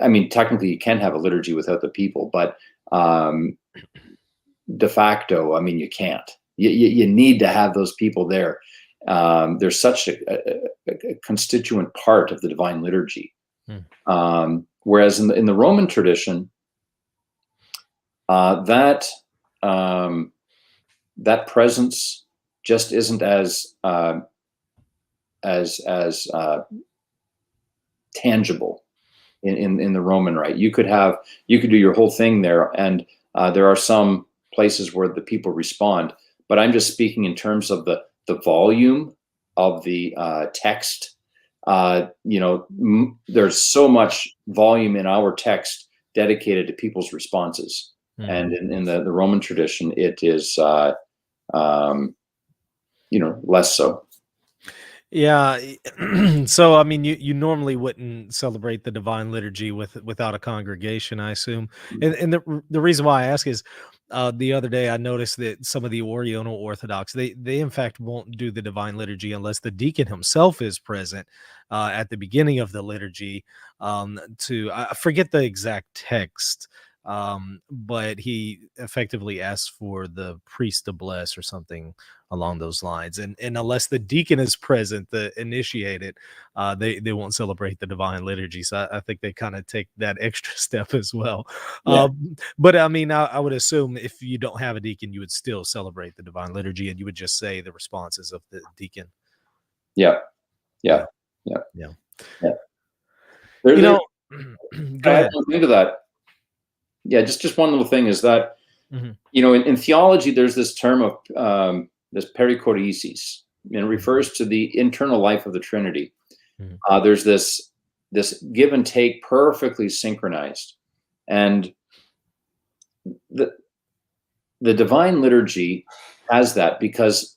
I mean, technically you can have a liturgy without the people, but de facto, I mean, you can't. You need to have those people there. They're such a constituent part of the divine liturgy. Whereas in the Roman tradition, that presence just isn't as tangible in the Roman rite. You could do your whole thing there, and there are some places where the people respond. But I'm just speaking in terms of the volume of the text. There's so much volume in our text dedicated to people's responses. And in the Roman tradition, it is, less so. Yeah. So, I mean, you normally wouldn't celebrate the Divine Liturgy without a congregation, I assume. And the reason why I ask is, the other day I noticed that some of the Oriental Orthodox, they in fact won't do the Divine Liturgy unless the deacon himself is present at the beginning of the liturgy. I forget the exact text, but he effectively asks for the priest to bless or something along those lines, and unless the deacon is present to initiate it, they won't celebrate the Divine Liturgy. So I think they kind of take that extra step as well. Yeah. But I mean, I would assume if you don't have a deacon, you would still celebrate the Divine Liturgy, and you would just say the responses of the deacon. Yeah. There, go ahead. Into that. Yeah, just one little thing is that, in theology, there's this term of this perichoresis, and it refers to the internal life of the Trinity. There's this give and take perfectly synchronized, and the Divine Liturgy has that because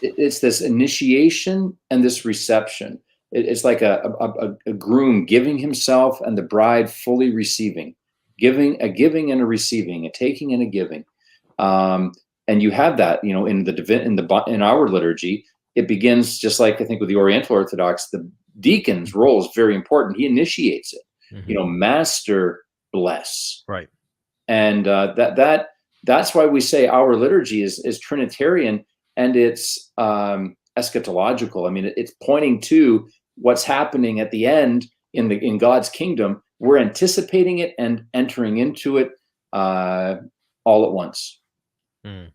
it's this initiation and this reception. It's like a groom giving himself and the bride fully receiving. A giving and a receiving, a taking and a giving, and you have that, in our liturgy. It begins just like I think with the Oriental Orthodox. The deacon's role is very important. He initiates it. Master bless. Right. And that's why we say our liturgy is Trinitarian, and it's eschatological. I mean, it's pointing to what's happening at the end in God's kingdom. We're anticipating it and entering into it all at once. Some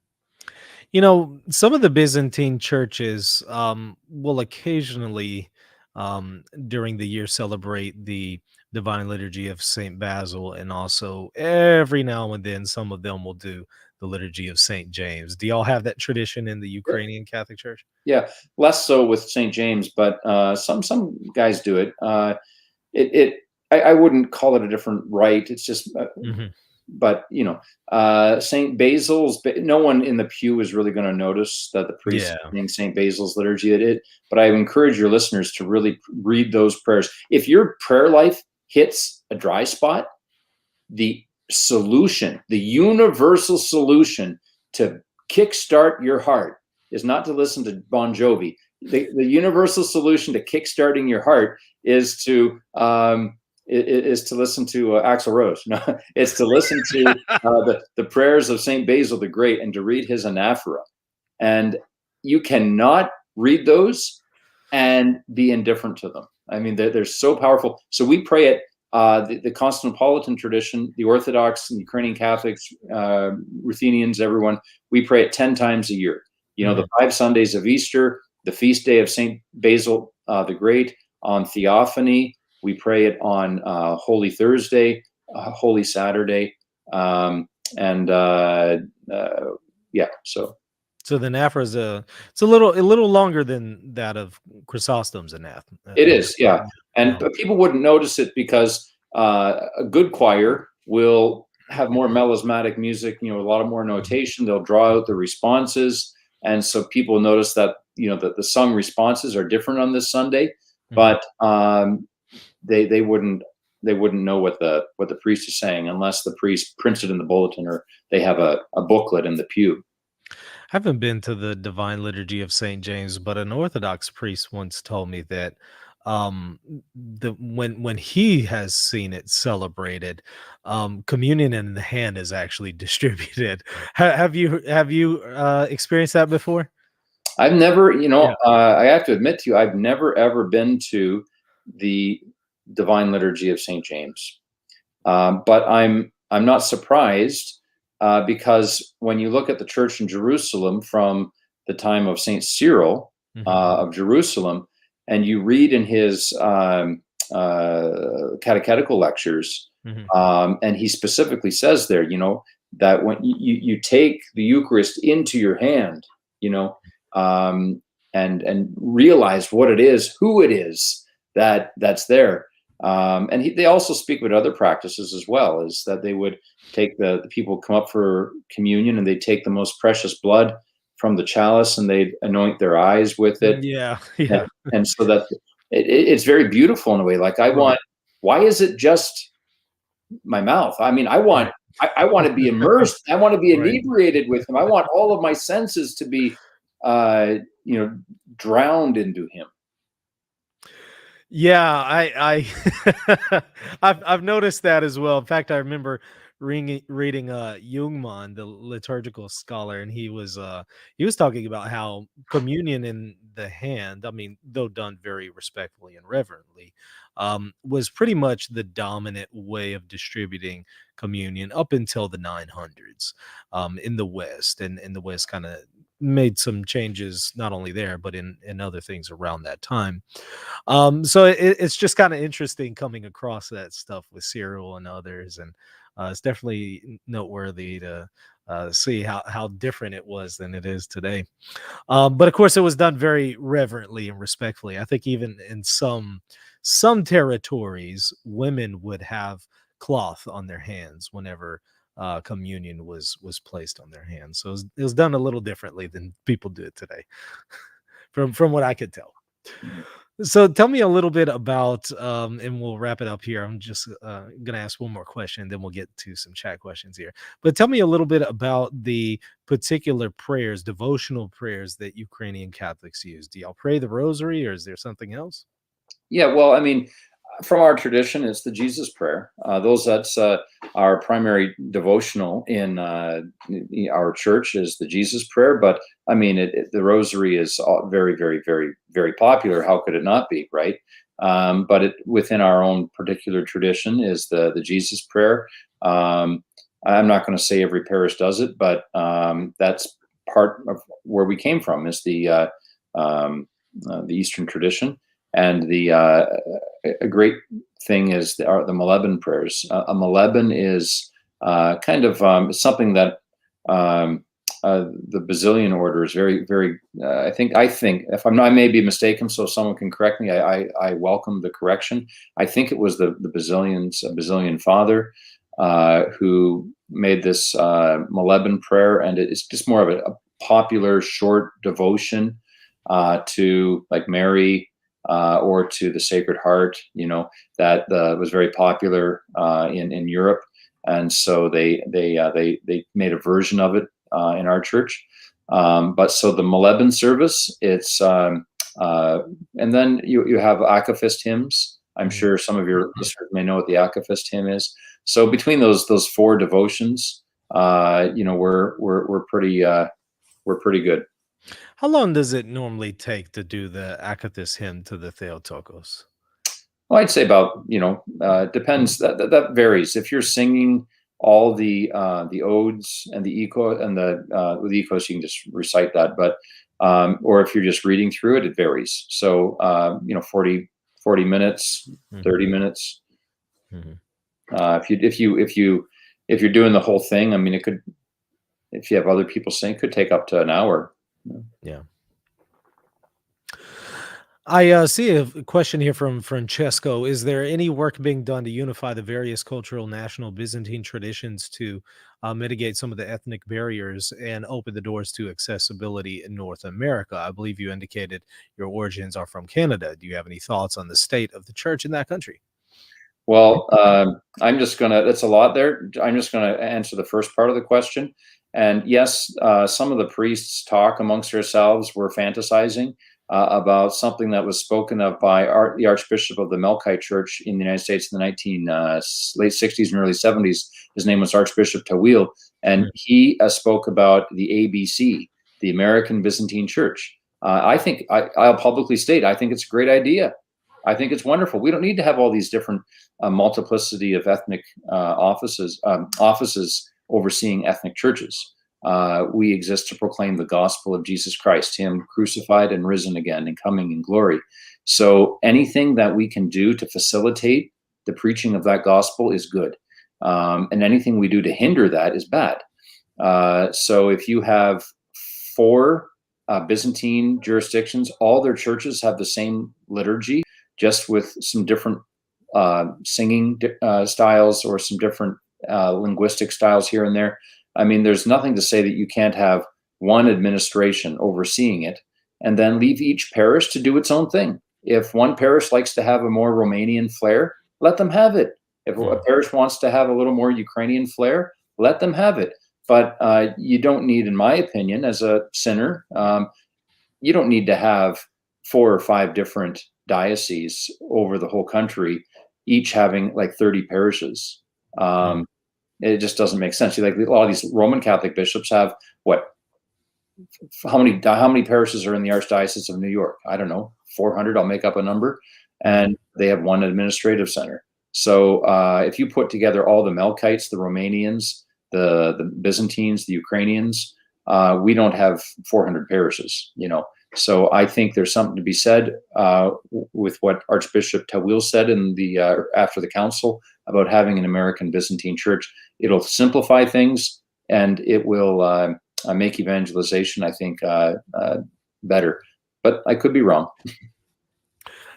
of the Byzantine churches will occasionally during the year celebrate the Divine Liturgy of St. Basil, and also every now and then some of them will do the Liturgy of St. James. Do y'all have that tradition in the Ukrainian Catholic Church? Yeah, less so with St. James, but some guys do it. I wouldn't call it a different rite. It's just, but St. Basil's. No one in the pew is really going to notice that the priest is saying St. Basil's liturgy. But I encourage your listeners to really read those prayers. If your prayer life hits a dry spot, the solution, the universal solution to kickstart your heart, is not to listen to Bon Jovi. The universal solution to kickstarting your heart is to listen to Axl Rose. No, it's to listen to the prayers of Saint Basil the Great and to read his anaphora. And you cannot read those and be indifferent to them. I mean, they're so powerful. So we pray it. The Constantinopolitan tradition, the Orthodox and Ukrainian Catholics, Ruthenians, everyone, we pray it 10 times a year. The 5 Sundays of Easter, the feast day of Saint Basil the Great, on Theophany. We pray it on Holy Thursday, Holy Saturday, So the anaphora is it's a little longer than that of Chrysostom's anathema. It is, yeah, and people wouldn't notice it because a good choir will have more melismatic music, a lot of more notation. They'll draw out the responses, and so people notice that that the sung responses are different on this Sunday, but they wouldn't know what the priest is saying unless the priest prints it in the bulletin or they have a booklet in the pew. I haven't been to the Divine Liturgy of St. James, but an Orthodox priest once told me that when he has seen it celebrated, communion in the hand is actually distributed. Have you experienced that before? I've never, Yeah. I have to admit to you, I've never ever been to the Divine Liturgy of St. James, but I'm not surprised, because when you look at the church in Jerusalem from the time of Saint Cyril of Jerusalem, and you read in his catechetical lectures, and he specifically says there, that when you take the Eucharist into your hand, and realize what it is, who it is that's there. And they also speak about other practices as well, is that they would take the people come up for communion, and they take the most precious blood from the chalice, and they anoint their eyes with it. Yeah. And so that it's very beautiful in a way. Like why is it just my mouth? I mean, I want to be immersed. I want to be inebriated with him. I want all of my senses to be, drowned into him. Yeah, I've noticed that as well. In fact, I remember reading Jungmann, the liturgical scholar, and he was talking about how communion in the hand, I mean, though done very respectfully and reverently, was pretty much the dominant way of distributing communion up until the 900s in the West, and the West kind of made some changes not only there but in other things around that time. So it's just kind of interesting coming across that stuff with Cyril and others, and it's definitely noteworthy to see how different it was than it is today. But of course, it was done very reverently and respectfully. I think even in some territories, women would have cloth on their hands whenever communion was placed on their hands. So it was done a little differently than people do it today, from what I could tell. So tell me a little bit about, and we'll wrap it up here. I'm just going to ask one more question, and then we'll get to some chat questions here. But tell me a little bit about the particular prayers, devotional prayers that Ukrainian Catholics use. Do y'all pray the rosary, or is there something else? Yeah, well, I mean, from our tradition, it's the Jesus prayer. That's our primary devotional in our church, is the Jesus prayer. But I mean, the rosary is very, very, very, very popular. How could it not be, right? But within our own particular tradition is the Jesus prayer. I'm not going to say every parish does it, but that's part of where we came from, is the Eastern tradition. And a great thing is the Moleben prayers. A Moleben is kind of something that the Basilian order is very, very. I think if I may be mistaken, so someone can correct me. I welcome the correction. I think it was the Basilian father who made this Moleben prayer, and it's just more of a popular short devotion to like Mary. Or to the Sacred Heart, that was very popular in Europe, and so they made a version of it in our church. But so the Moleben service, it's and then you have Akafist hymns. I'm sure some of your listeners may know what the Akafist hymn is. So between those four devotions, we're pretty good. How long does it normally take to do the Akathist hymn to the Theotokos? Well, I'd say about, depends. That varies. If you're singing all the odes and the echo and the echos, you can just recite that. But or if you're just reading through it, it varies. So 40 minutes, 30 minutes. If you're doing the whole thing, I mean, it could, if you have other people sing, it could take up to an hour. Yeah. I see a question here from Francesco. Is there any work being done to unify the various cultural national Byzantine traditions to mitigate some of the ethnic barriers and open the doors to accessibility in North America? I believe you indicated your origins are from Canada. Do you have any thoughts on the state of the church in that country? Well, that's a lot there. I'm just going to answer the first part of the question. And yes, some of the priests talk amongst ourselves. We're fantasizing. about something that was spoken of by the Archbishop of the Melkite Church in the United States in the late 60s and early 70s. His name was Archbishop Tawil, and he spoke about the ABC, the American Byzantine Church. I'll publicly state, I think it's a great idea. I think it's wonderful. We don't need to have all these different multiplicity of ethnic offices overseeing ethnic churches. We exist to proclaim the gospel of Jesus Christ, him crucified and risen again and coming in glory. So anything that we can do to facilitate the preaching of that gospel is good. And anything we do to hinder that is bad. So if you have 4 Byzantine jurisdictions, all their churches have the same liturgy, just with some different singing styles or some different linguistic styles here and there. I mean, there's nothing to say that you can't have one administration overseeing it and then leave each parish to do its own thing. If one parish likes to have a more Romanian flair, let them have it. If a parish wants to have a little more Ukrainian flair, let them have it. But you don't need, in my opinion, as a sinner, you don't need to have 4 or 5 different dioceses over the whole country, each having like 30 parishes. It just doesn't make sense. Like a lot of these Roman Catholic bishops have how many parishes are in the Archdiocese of New York? I don't know, 400. I'll make up a number, and they have one administrative center. So if you put together all the Melkites, the Romanians, the Byzantines, the Ukrainians, we don't have 400 parishes. So I think there's something to be said with what Archbishop Tawil said in after the council about having an American Byzantine Church. It'll simplify things, and it will make evangelization, I think, better. But I could be wrong.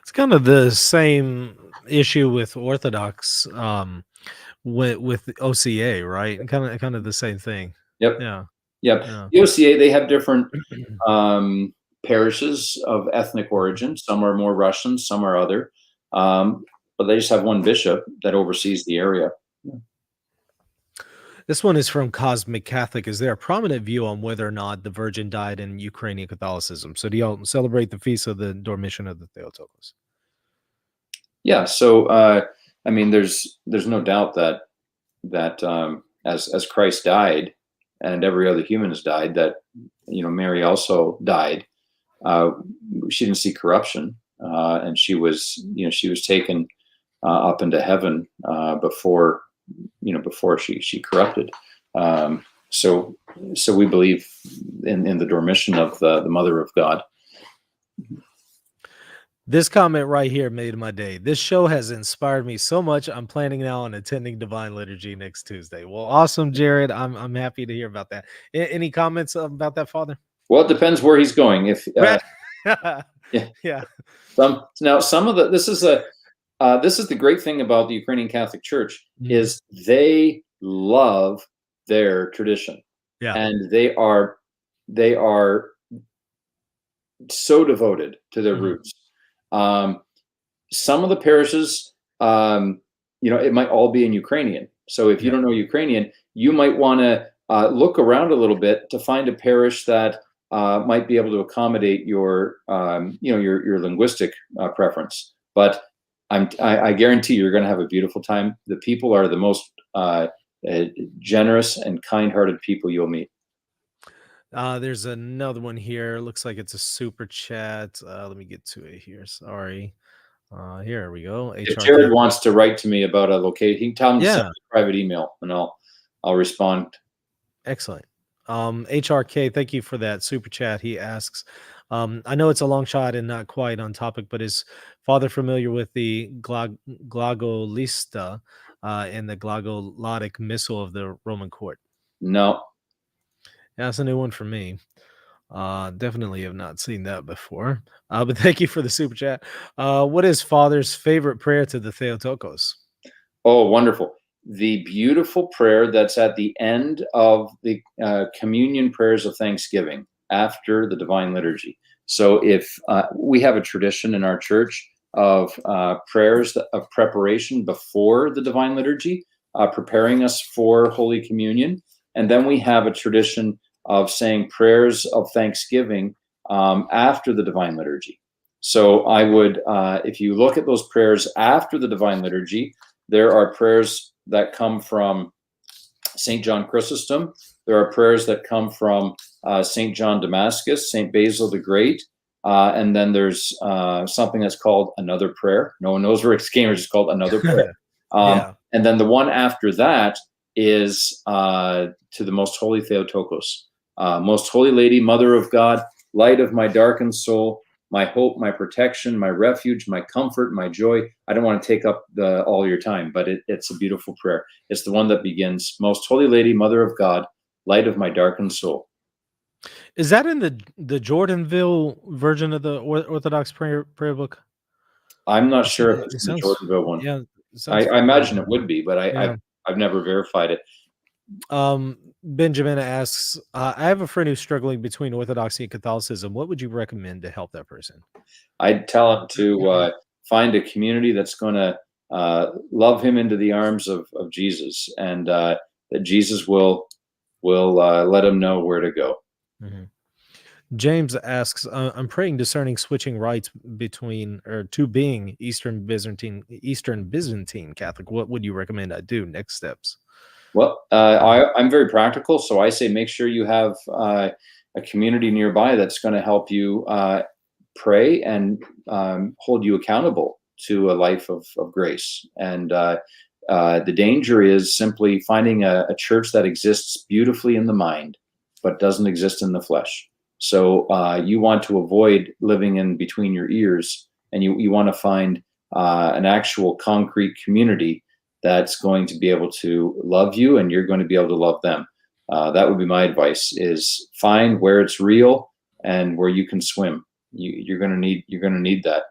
It's kind of the same issue with Orthodox, with OCA, right? Kind of the same thing. Yep. Yeah. Yep. Yeah. The OCA, they have different parishes of ethnic origin. Some are more Russian, some are other. But they just have one bishop that oversees the area. Yeah. This one is from Cosmic Catholic. Is there a prominent view on whether or not the Virgin died in Ukrainian Catholicism? So do y'all celebrate the feast of the Dormition of the Theotokos? Yeah. So I mean, there's no doubt that as Christ died and every other human has died, that Mary also died. She didn't see corruption, and she was taken up into heaven before she corrupted. So we believe in the Dormition of the Mother of God. This comment right here made my day. This show has inspired me so much. I'm planning now on attending Divine Liturgy next Tuesday. Well, awesome, Jared. I'm happy to hear about that. Any comments about that, Father? Well, it depends where he's going. If yeah. Some of this is the great thing about the Ukrainian Catholic Church is they love their tradition. Yeah. And they are so devoted to their roots. Some of the parishes, it might all be in Ukrainian. So if you don't know Ukrainian, you might want to look around a little bit to find a parish that might be able to accommodate your linguistic preference. But I guarantee you're going to have a beautiful time. The people are the most generous and kind-hearted people you'll meet. There's another one here. Looks like it's a super chat. Let me get to it here. Sorry. Here we go. If Jared wants to write to me about a location, he can tell me to send me a private email, and I'll respond. Excellent. HRK, thank you for that super chat. He asks, I know it's a long shot and not quite on topic, but is Father familiar with the Glagolista and the Glagolitic Missal of the Roman Court? No. Yeah, that's a new one for me. Definitely have not seen that before. But thank you for the super chat. What is Father's favorite prayer to the Theotokos? Oh, wonderful. The beautiful prayer that's at the end of the communion prayers of thanksgiving after the Divine Liturgy. So if we have a tradition in our church of prayers of preparation before the Divine Liturgy, preparing us for Holy Communion. And then we have a tradition of saying prayers of thanksgiving after the Divine Liturgy. So I would, if you look at those prayers after the Divine Liturgy, there are prayers that come from St. John Chrysostom. There are prayers that come from St. John Damascus, St. Basil the Great, and then there's something that's called another prayer. No one knows where it came. It's just called another prayer. And then the one after that is to the Most Holy Theotokos. Most Holy Lady, Mother of God, light of my darkened soul, my hope, my protection, my refuge, my comfort, my joy. I don't want to take up all your time, but it's a beautiful prayer. It's the one that begins, Most Holy Lady, Mother of God, light of my darkened soul. Is that in the Jordanville version of the Orthodox prayer book? I'm not sure if it's the Jordanville one. Yeah, I imagine it would be, but I've never verified it. Benjamin asks, I have a friend who's struggling between Orthodoxy and Catholicism. What would you recommend to help that person? I'd tell him to find a community that's going to love him into the arms of Jesus, and that Jesus will let him know where to go. Mm-hmm. James asks, I'm praying discerning switching rites to being Eastern Byzantine Catholic. What would you recommend I do? Next steps? Well, I'm very practical, so I say make sure you have a community nearby that's going to help you pray and hold you accountable to a life of grace. And the danger is simply finding a church that exists beautifully in the mind, but doesn't exist in the flesh. So you want to avoid living in between your ears, and you want to find an actual concrete community that's going to be able to love you, and you're going to be able to love them. That would be my advice: is find where it's real and where you can swim. You're going to need that.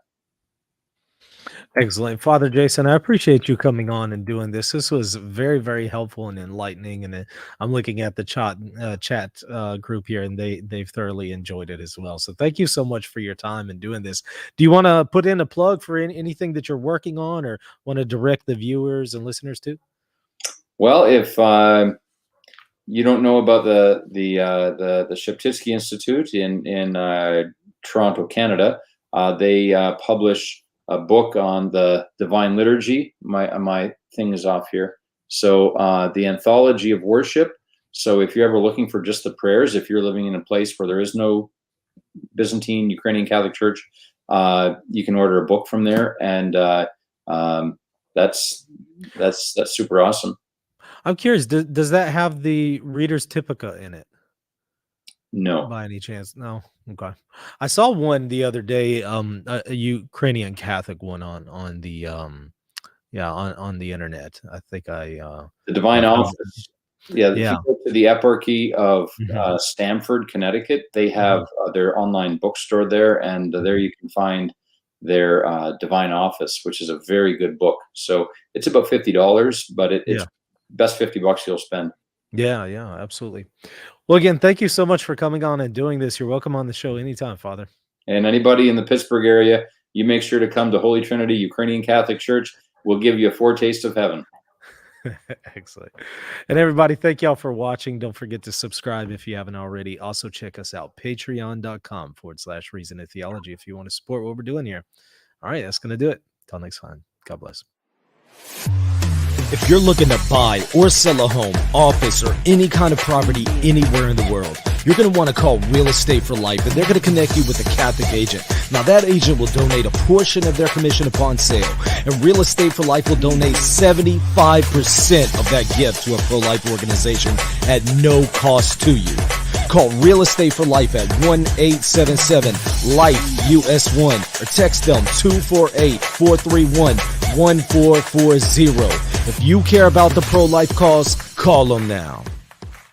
Excellent. Father Jason, I appreciate you coming on and doing this. This was very, very helpful and enlightening. And I'm looking at the chat group here, and they've thoroughly enjoyed it as well. So thank you so much for your time and doing this. Do you want to put in a plug for anything that you're working on, or want to direct the viewers and listeners to? Well, if you don't know about the Sheptytsky Institute in Toronto, Canada, they publish a book on the Divine Liturgy. My thing is off here. So the Anthology of Worship. So if you're ever looking for just the prayers, if you're living in a place where there is no Byzantine Ukrainian Catholic Church, you can order a book from there, and that's super awesome. I'm curious, does that have the Reader's Typica in it? No. By any chance? No. Okay. I saw one the other day, a Ukrainian Catholic one on the on the internet. I think the Divine Office. Yeah. If you go to the Eparchy of Stamford, Connecticut, they have their online bookstore there, and there you can find their Divine Office, which is a very good book. So it's about $50, but it's best $50 you'll spend. Yeah, absolutely. Well, again, thank you so much for coming on and doing this. You're welcome on the show anytime, Father. And anybody in the Pittsburgh area, you make sure to come to Holy Trinity Ukrainian Catholic Church. We'll give you a foretaste of heaven. Excellent. And everybody, thank y'all for watching. Don't forget to subscribe if you haven't already. Also, check us out, patreon.com/Reason and Theology, if you want to support what we're doing here. All right, that's going to do it. Till next time. God bless. If you're looking to buy or sell a home, office, or any kind of property anywhere in the world, you're going to want to call Real Estate for Life, and they're going to connect you with a Catholic agent. Now, that agent will donate a portion of their commission upon sale, and Real Estate for Life will donate 75% of that gift to a pro-life organization at no cost to you. Call Real Estate for Life at 1-877-LIFE-US1 or text them 248-431-1440. If you care about the pro-life cause, call them now.